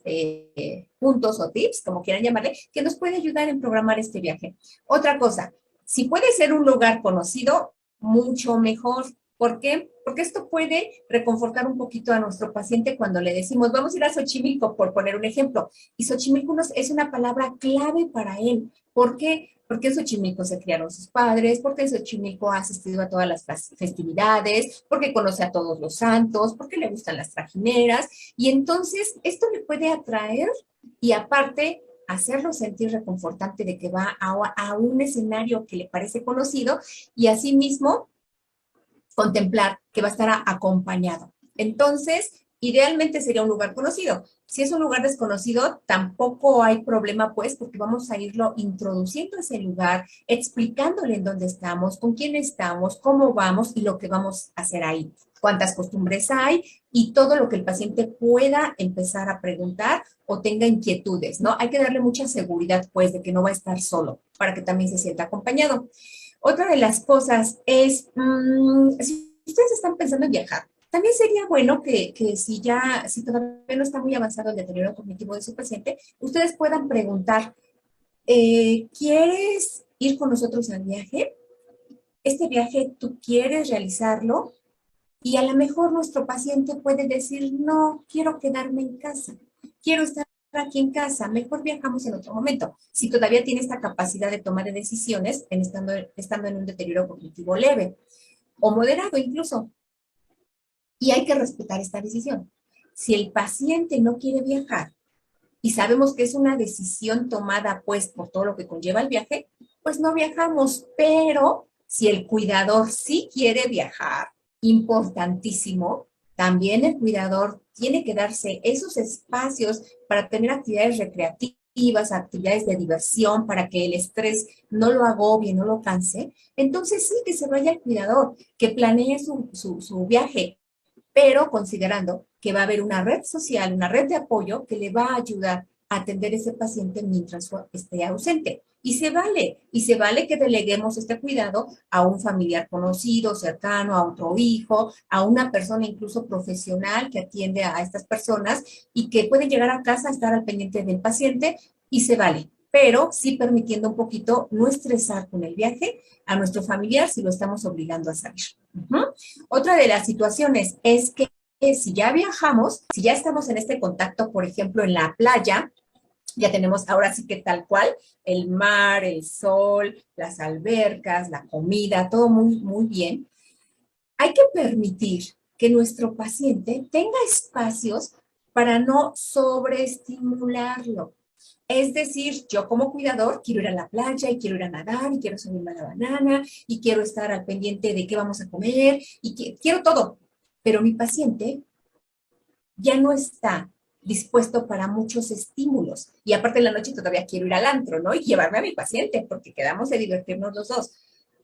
puntos o tips, como quieran llamarle, que nos puede ayudar en programar este viaje. Otra cosa, si puede ser un lugar conocido, mucho mejor. ¿Por qué? Porque esto puede reconfortar un poquito a nuestro paciente cuando le decimos, vamos a ir a Xochimilco, por poner un ejemplo. Y Xochimilco es una palabra clave para él. ¿Por qué? Porque en Xochimilco se criaron sus padres, porque en Xochimilco ha asistido a todas las festividades, porque conoce a todos los santos, porque le gustan las trajineras. Y entonces esto le puede atraer y aparte hacerlo sentir reconfortante de que va a un escenario que le parece conocido y asimismo contemplar que va a estar acompañado. Entonces, idealmente sería un lugar conocido. Si es un lugar desconocido, tampoco hay problema, pues, porque vamos a irlo introduciendo a ese lugar, explicándole en dónde estamos, con quién estamos, cómo vamos y lo que vamos a hacer ahí, cuántas costumbres hay y todo lo que el paciente pueda empezar a preguntar o tenga inquietudes, ¿no? Hay que darle mucha seguridad, pues, de que no va a estar solo, para que también se sienta acompañado. Otra de las cosas es, si ustedes están pensando en viajar, también sería bueno que si todavía no está muy avanzado el deterioro cognitivo de su paciente, ustedes puedan preguntar, ¿quieres ir con nosotros al viaje? ¿Este viaje tú quieres realizarlo? Y a lo mejor nuestro paciente puede decir, no, quiero quedarme en casa, quiero estar aquí en casa, mejor viajamos en otro momento. Si todavía tiene esta capacidad de toma de decisiones, estando en un deterioro cognitivo leve o moderado incluso. Y hay que respetar esta decisión. Si el paciente no quiere viajar y sabemos que es una decisión tomada pues por todo lo que conlleva el viaje, pues no viajamos. Pero si el cuidador sí quiere viajar, importantísimo, también el cuidador tiene que darse esos espacios para tener actividades recreativas, actividades de diversión, para que el estrés no lo agobie, no lo canse. Entonces sí, que se vaya el cuidador, que planee su viaje, pero considerando que va a haber una red social, una red de apoyo que le va a ayudar a atender a ese paciente mientras esté ausente. Y se vale que deleguemos este cuidado a un familiar conocido, cercano, a otro hijo, a una persona incluso profesional que atiende a estas personas y que puede llegar a casa a estar al pendiente del paciente y se vale, pero sí permitiendo un poquito no estresar con el viaje a nuestro familiar si lo estamos obligando a salir. Otra de las situaciones es que si ya viajamos, si ya estamos en este contacto, por ejemplo, en la playa, ya tenemos ahora sí que tal cual, el mar, el sol, las albercas, la comida, todo muy, muy bien. Hay que permitir que nuestro paciente tenga espacios para no sobreestimularlo. Es decir, yo como cuidador quiero ir a la playa y quiero ir a nadar y quiero subirme a la banana y quiero estar al pendiente de qué vamos a comer y quiero todo. Pero mi paciente ya no está dispuesto para muchos estímulos. Y aparte en la noche todavía quiero ir al antro, ¿no? Y llevarme a mi paciente porque quedamos de divertirnos los dos.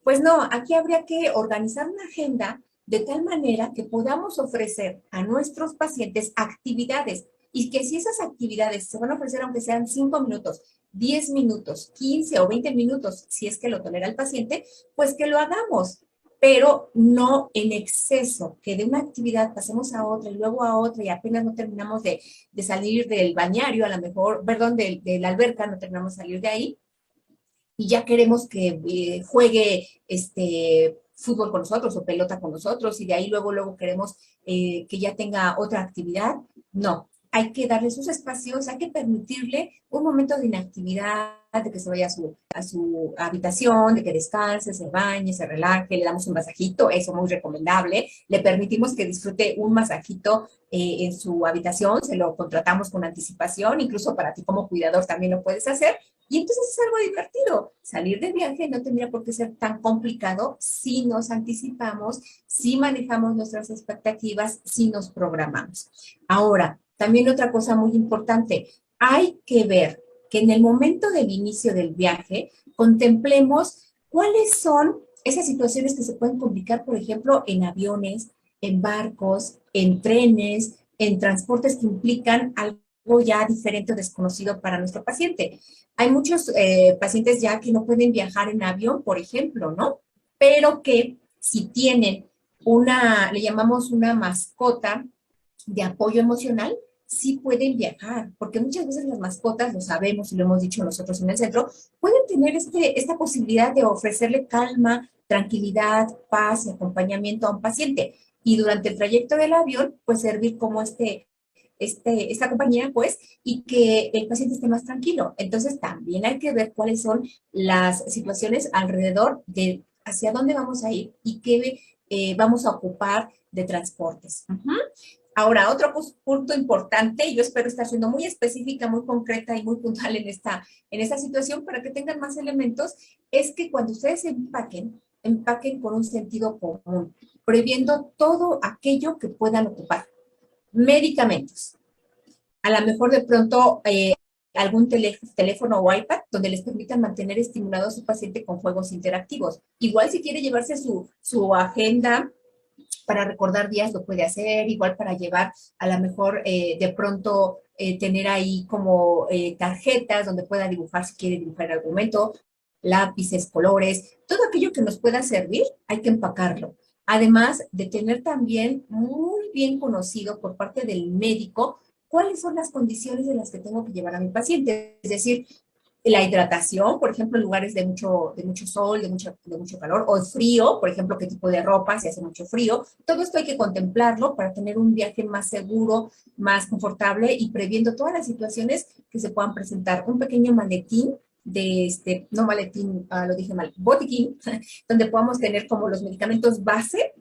Pues no, aquí habría que organizar una agenda de tal manera que podamos ofrecer a nuestros pacientes actividades y que si esas actividades se van a ofrecer aunque sean 5 minutos, 10 minutos, 15 o 20 minutos, si es que lo tolera el paciente, pues que lo hagamos, pero no en exceso, que de una actividad pasemos a otra y luego a otra y apenas no terminamos de salir del bañario, a lo mejor, perdón, de la alberca, no terminamos de salir de ahí y ya queremos que juegue fútbol con nosotros o pelota con nosotros y de ahí luego queremos que ya tenga otra actividad. No, hay que darle sus espacios, hay que permitirle un momento de inactividad, de que se vaya a su habitación, de que descanse, se bañe, se relaje, le damos un masajito, eso muy recomendable, le permitimos que disfrute un masajito en su habitación, se lo contratamos con anticipación, incluso para ti como cuidador también lo puedes hacer, y entonces es algo divertido. Salir de viaje no tendría por qué ser tan complicado si nos anticipamos, si manejamos nuestras expectativas, si nos programamos. Ahora, también otra cosa muy importante, hay que ver que en el momento del inicio del viaje contemplemos cuáles son esas situaciones que se pueden complicar, por ejemplo, en aviones, en barcos, en trenes, en transportes que implican algo ya diferente o desconocido para nuestro paciente. Hay muchos pacientes ya que no pueden viajar en avión, por ejemplo, ¿no? Pero que si tienen le llamamos una mascota de apoyo emocional, sí pueden viajar, porque muchas veces las mascotas, lo sabemos y lo hemos dicho nosotros en el centro, pueden tener esta posibilidad de ofrecerle calma, tranquilidad, paz y acompañamiento a un paciente. Y durante el trayecto del avión, pues servir como esta compañía, pues, y que el paciente esté más tranquilo. Entonces, también hay que ver cuáles son las situaciones alrededor de hacia dónde vamos a ir y qué vamos a ocupar de transportes. Ahora, otro punto importante, y yo espero estar siendo muy específica, muy concreta y muy puntual en esta situación para que tengan más elementos, es que cuando ustedes empaquen con un sentido común, previendo todo aquello que puedan ocupar. Medicamentos. A lo mejor de pronto algún teléfono o iPad donde les permitan mantener estimulado a su paciente con juegos interactivos. Igual si quiere llevarse su agenda para recordar días lo puede hacer, igual para llevar a lo mejor de pronto tener ahí como tarjetas donde pueda dibujar si quiere dibujar el argumento, lápices, colores, todo aquello que nos pueda servir, hay que empacarlo. Además de tener también muy bien conocido por parte del médico cuáles son las condiciones en las que tengo que llevar a mi paciente. Es decir, la hidratación, por ejemplo, en lugares de mucho sol, de mucho calor, o frío, por ejemplo, qué tipo de ropa, si hace mucho frío. Todo esto hay que contemplarlo para tener un viaje más seguro, más confortable y previendo todas las situaciones que se puedan presentar. Un pequeño maletín no maletín, lo dije mal, botiquín, donde podamos tener como los medicamentos base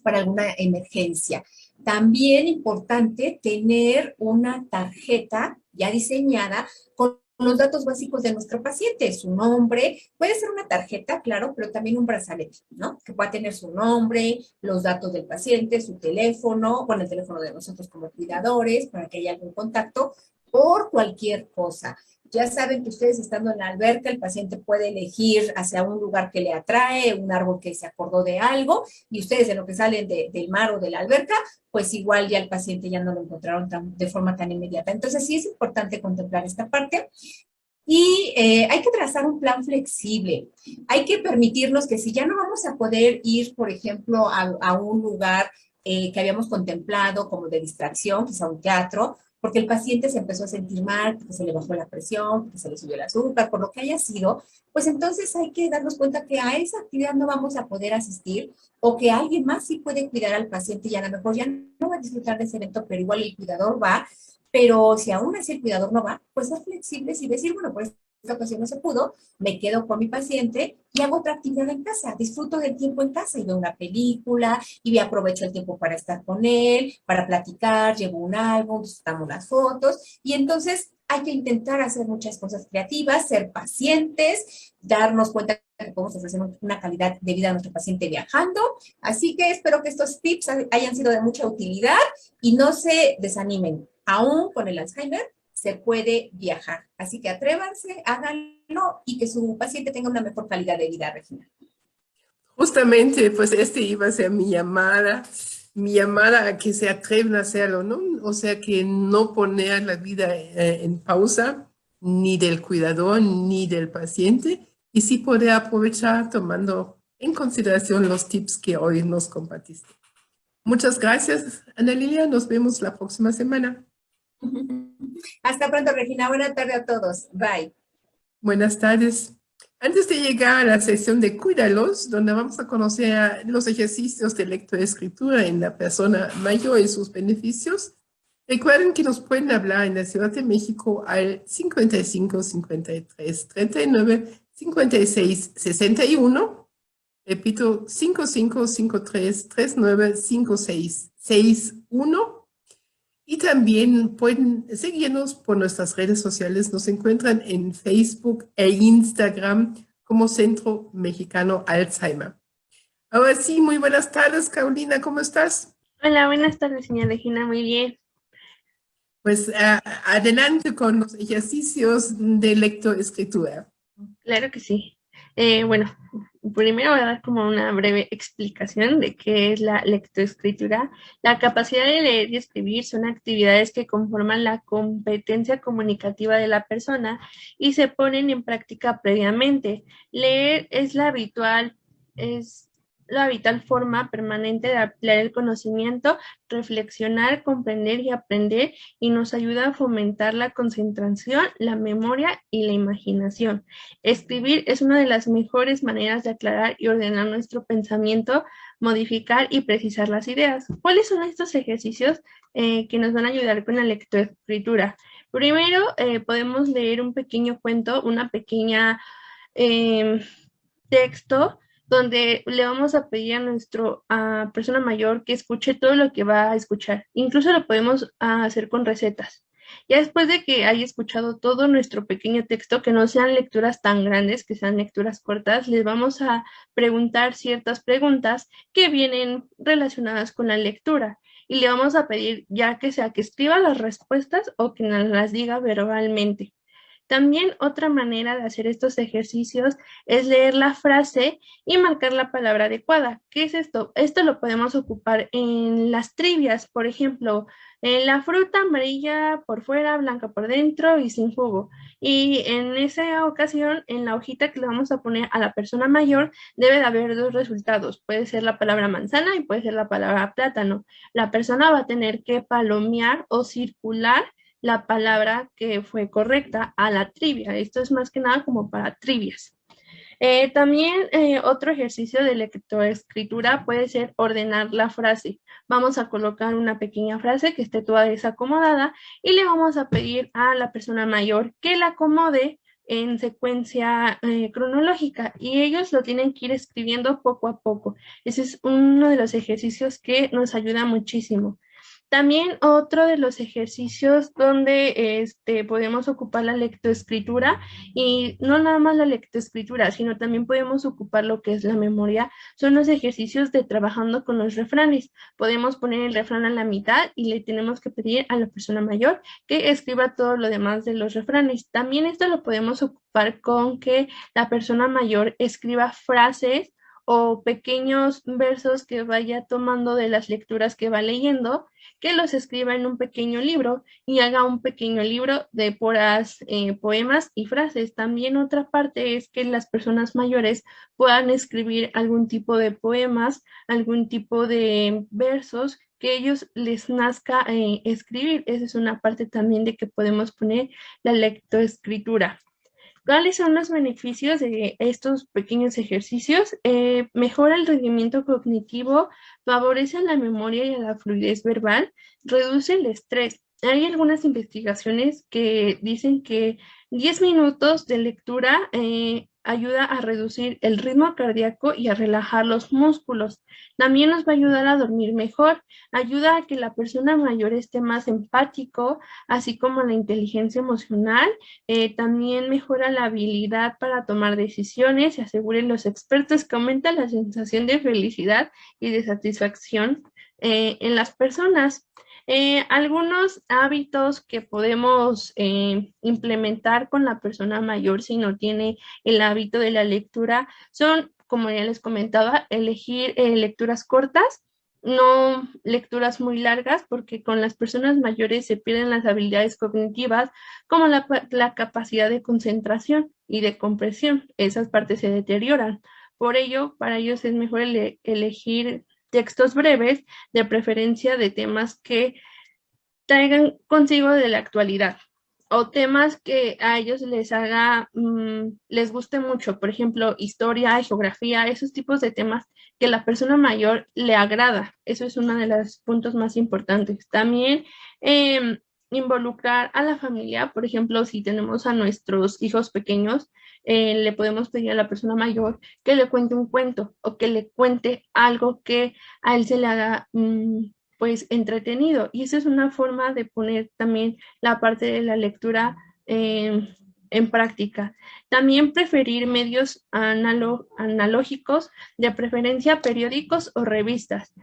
para alguna emergencia. También importante tener una tarjeta ya diseñada con los datos básicos de nuestro paciente, su nombre, puede ser una tarjeta, claro, pero también un brazalete, ¿no? Que pueda tener su nombre, los datos del paciente, su teléfono, bueno, el teléfono de nosotros como cuidadores, para que haya algún contacto por cualquier cosa. Ya saben que ustedes estando en la alberca, el paciente puede elegir hacia un lugar que le atrae, un árbol que se acordó de algo, y ustedes en lo que salen del mar o de la alberca, pues igual ya el paciente ya no lo encontraron de forma tan inmediata. Entonces sí es importante contemplar esta parte. Y hay que trazar un plan flexible. Hay que permitirnos que si ya no vamos a poder ir, por ejemplo, a un lugar que habíamos contemplado como de distracción, quizá un teatro, porque el paciente se empezó a sentir mal, que se le bajó la presión, que se le subió el azúcar, por lo que haya sido, pues entonces hay que darnos cuenta que a esa actividad no vamos a poder asistir o que alguien más sí puede cuidar al paciente y a lo mejor ya no va a disfrutar de ese evento, pero igual el cuidador va, pero si aún así el cuidador no va, pues ser flexibles y decir, bueno, pues esta ocasión no se pudo, me quedo con mi paciente y hago otra actividad en casa, disfruto del tiempo en casa y veo una película y aprovecho el tiempo para estar con él, para platicar, llevo un álbum, disfrutamos las fotos y entonces hay que intentar hacer muchas cosas creativas, ser pacientes, darnos cuenta que podemos ofrecer una calidad de vida a nuestro paciente viajando. Así que espero que estos tips hayan sido de mucha utilidad y no se desanimen. Aún con el Alzheimer se puede viajar. Así que atrévanse, háganlo y que su paciente tenga una mejor calidad de vida, Regina. Justamente, pues este iba a ser mi llamada a que se atrevan a hacerlo, ¿no? O sea, que no poner la vida en pausa, ni del cuidador, ni del paciente, y sí poder aprovechar tomando en consideración los tips que hoy nos compartiste. Muchas gracias, Ana Lilia. Nos vemos la próxima semana. Hasta pronto, Regina. Buenas tardes a todos. Bye. Buenas tardes. Antes de llegar a la sesión de Cuídalos, donde vamos a conocer los ejercicios de lectoescritura en la persona mayor y sus beneficios, recuerden que nos pueden hablar en la Ciudad de México al 55 53 39 56 61. Repito, 55 53 39 56 61. Y también pueden seguirnos por nuestras redes sociales. Nos encuentran en Facebook e Instagram como Centro Mexicano Alzheimer. Ahora sí, muy buenas tardes, Carolina, ¿cómo estás? Hola, buenas tardes, señora Regina, muy bien. Pues adelante con los ejercicios de lectoescritura. Claro que sí. Bueno, primero voy a dar como una breve explicación de qué es la lectoescritura. La capacidad de leer y escribir son actividades que conforman la competencia comunicativa de la persona y se ponen en práctica previamente. Leer es la habitual forma permanente de ampliar el conocimiento, reflexionar, comprender y aprender, y nos ayuda a fomentar la concentración, la memoria y la imaginación. Escribir es una de las mejores maneras de aclarar y ordenar nuestro pensamiento, modificar y precisar las ideas. ¿Cuáles son estos ejercicios que nos van a ayudar con la lectoescritura? Primero, podemos leer un pequeño cuento, una pequeña texto, donde le vamos a pedir a nuestra persona mayor que escuche todo lo que va a escuchar. Incluso lo podemos hacer con recetas. Ya después de que haya escuchado todo nuestro pequeño texto, que no sean lecturas tan grandes, que sean lecturas cortas, les vamos a preguntar ciertas preguntas que vienen relacionadas con la lectura. Y le vamos a pedir ya que sea que escriba las respuestas o que nos las diga verbalmente. También otra manera de hacer estos ejercicios es leer la frase y marcar la palabra adecuada. ¿Qué es esto? Esto lo podemos ocupar en las trivias, por ejemplo, en la fruta amarilla por fuera, blanca por dentro y sin jugo. Y en esa ocasión, en la hojita que le vamos a poner a la persona mayor, debe de haber dos resultados. Puede ser la palabra manzana y puede ser la palabra plátano. La persona va a tener que palomear o circular la palabra que fue correcta a la trivia. Esto es más que nada como para trivias. También otro ejercicio de lectoescritura puede ser ordenar la frase. Vamos a colocar una pequeña frase que esté toda desacomodada y le vamos a pedir a la persona mayor que la acomode en secuencia cronológica, y ellos lo tienen que ir escribiendo poco a poco. Ese es uno de los ejercicios que nos ayuda muchísimo. También otro de los ejercicios donde podemos ocupar la lectoescritura, y no nada más la lectoescritura, sino también podemos ocupar lo que es la memoria, son los ejercicios de trabajando con los refranes. Podemos poner el refrán a la mitad y le tenemos que pedir a la persona mayor que escriba todo lo demás de los refranes. También esto lo podemos ocupar con que la persona mayor escriba frases o pequeños versos que vaya tomando de las lecturas que va leyendo, que los escriba en un pequeño libro y haga un pequeño libro de puras poemas y frases. También otra parte es que las personas mayores puedan escribir algún tipo de poemas, algún tipo de versos que ellos les nazca escribir. Esa es una parte también de que podemos poner la lectoescritura. ¿Cuáles son los beneficios de estos pequeños ejercicios? Mejora el rendimiento cognitivo, favorece la memoria y la fluidez verbal, reduce el estrés. Hay algunas investigaciones que dicen que 10 minutos de lectura ayuda a reducir el ritmo cardíaco y a relajar los músculos. También nos va a ayudar a dormir mejor, ayuda a que la persona mayor esté más empático, así como la inteligencia emocional. También mejora la habilidad para tomar decisiones y aseguren los expertos que aumenta la sensación de felicidad y de satisfacción en las personas. Algunos hábitos que podemos implementar con la persona mayor si no tiene el hábito de la lectura son, como ya les comentaba, elegir lecturas cortas, no lecturas muy largas, porque con las personas mayores se pierden las habilidades cognitivas como la capacidad de concentración y de comprensión. Esas partes se deterioran. Por ello, para ellos es mejor elegir textos breves, de preferencia de temas que traigan consigo de la actualidad o temas que a ellos les guste mucho, por ejemplo, historia, geografía, esos tipos de temas que la persona mayor le agrada. Eso es uno de los puntos más importantes. También involucrar a la familia, por ejemplo, si tenemos a nuestros hijos pequeños, le podemos pedir a la persona mayor que le cuente un cuento o que le cuente algo que a él se le haga pues entretenido. Y esa es una forma de poner también la parte de la lectura en práctica. También preferir medios analógicos, de preferencia periódicos o revistas.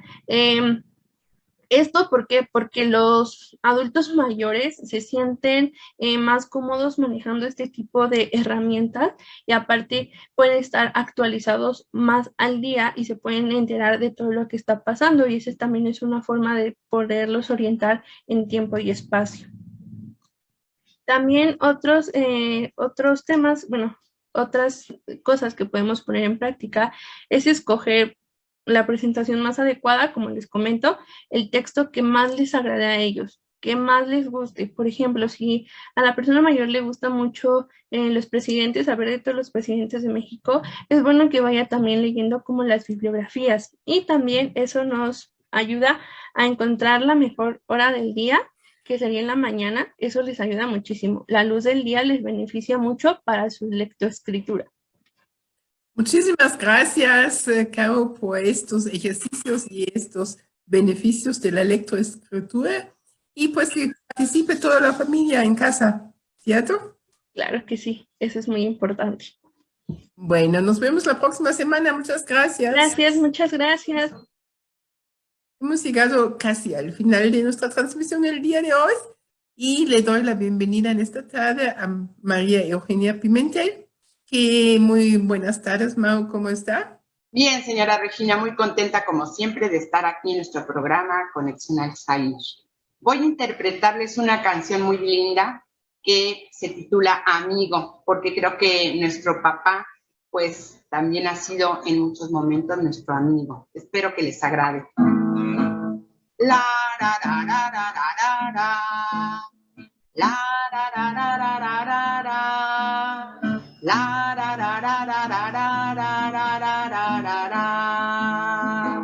¿Esto por qué? Porque los adultos mayores se sienten más cómodos manejando este tipo de herramientas y aparte pueden estar actualizados más al día y se pueden enterar de todo lo que está pasando y esa también es una forma de poderlos orientar en tiempo y espacio. También otros temas, bueno, otras cosas que podemos poner en práctica es escoger la presentación más adecuada, como les comento, el texto que más les agrade a ellos, que más les guste. Por ejemplo, si a la persona mayor le gusta mucho los presidentes, saber de todos los presidentes de México, es bueno que vaya también leyendo como las bibliografías y también eso nos ayuda a encontrar la mejor hora del día, que sería en la mañana. Eso les ayuda muchísimo. La luz del día les beneficia mucho para su lectoescritura. Muchísimas gracias, Caro, por estos ejercicios y estos beneficios de la lectoescritura. Y pues que participe toda la familia en casa, ¿cierto? Claro que sí, eso es muy importante. Bueno, nos vemos la próxima semana. Muchas gracias. Gracias, muchas gracias. Hemos llegado casi al final de nuestra transmisión el día de hoy y le doy la bienvenida en esta tarde a María Eugenia Pimentel. Muy buenas tardes, Mau, ¿cómo está? Bien, señora Regina, muy contenta como siempre de estar aquí en nuestro programa Conexión Alzheimer. Voy a interpretarles una canción muy linda que se titula Amigo, porque creo que nuestro papá, pues, también ha sido en muchos momentos nuestro amigo. Espero que les agrade. La, ra, ra, ra, ra, ra, ra. La, ra, ra, ra, ra, ra, ra, ra. La, ra, ra, ra, ra, ra, ra, ra, ra, ra, ra, ra.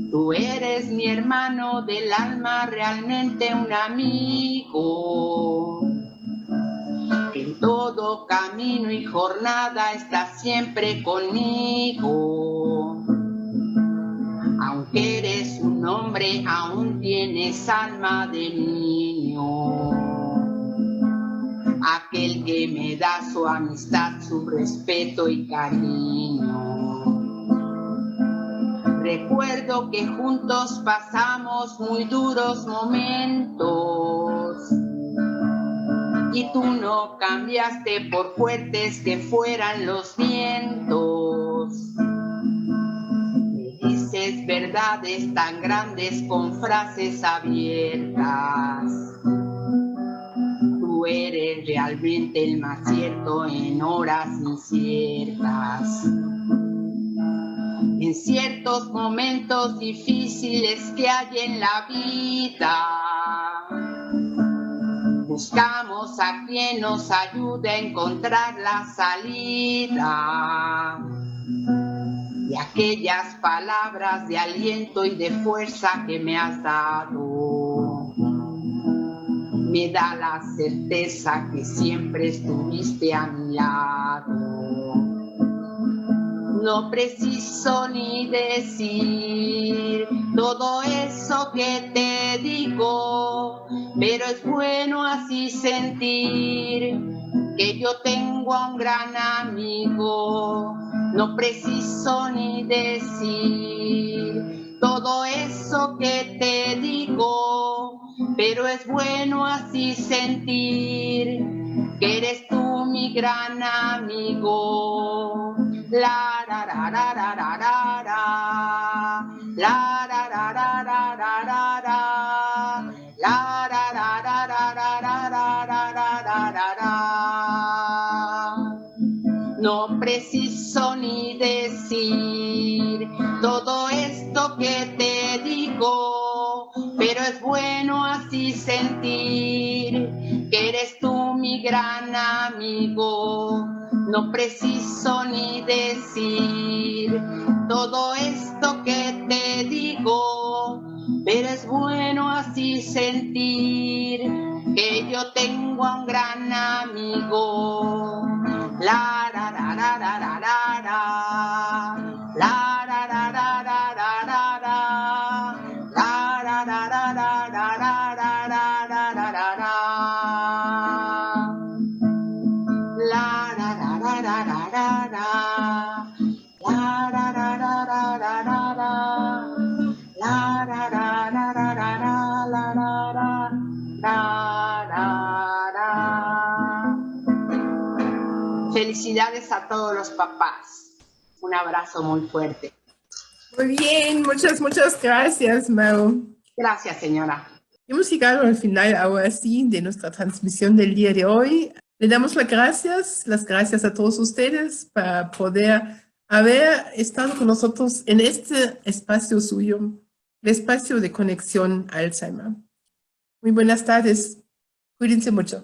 Tú eres mi hermano del alma, realmente un amigo. En todo camino y jornada estás siempre conmigo. Aunque eres un hombre, aún tienes alma de niño. Aquel que me da su amistad, su respeto y cariño. Recuerdo que juntos pasamos muy duros momentos y tú no cambiaste por fuertes que fueran los vientos. Me dices verdades tan grandes con frases abiertas. Tú eres realmente el más cierto en horas inciertas. en ciertos momentos difíciles que hay en la vida. Buscamos a quien nos ayude a encontrar la salida. Y aquellas palabras de aliento y de fuerza que me has dado, me da la certeza que siempre estuviste a mi lado. No preciso ni decir todo eso que te digo, pero es bueno así sentir que yo tengo a un gran amigo. No preciso ni decir todo eso que te digo, pero es bueno así sentir que eres tú mi gran amigo. La ra ra ra ra ra ra ra, la ra ra ra ra ra ra ra, la ra ra ra ra ra ra ra ra ra ra. No preciso ni decir todo esto que te digo, pero es bueno así sentir que eres tú mi gran amigo. No preciso ni decir todo esto que te digo, pero es bueno así sentir que yo tengo a un gran amigo. La ra ra ra ra ra ra ra, la ra ra ra ra ra ra ra, la ra ra ra ra ra ra ra ra ra ra ra. La ra ra ra ra ra ra ra, la ra ra ra ra ra ra ra, la ra ra ra ra ra ra la ra ra ra ra. Felicidades a todos los papás. Un abrazo muy fuerte. Muy bien, muchas gracias, Mau. Gracias, señora. Hemos llegado al final ahora sí de nuestra transmisión del día de hoy. Le damos las gracias a todos ustedes para poder haber estado con nosotros en este espacio suyo, el espacio de conexión Alzheimer. Muy buenas tardes. Cuídense mucho.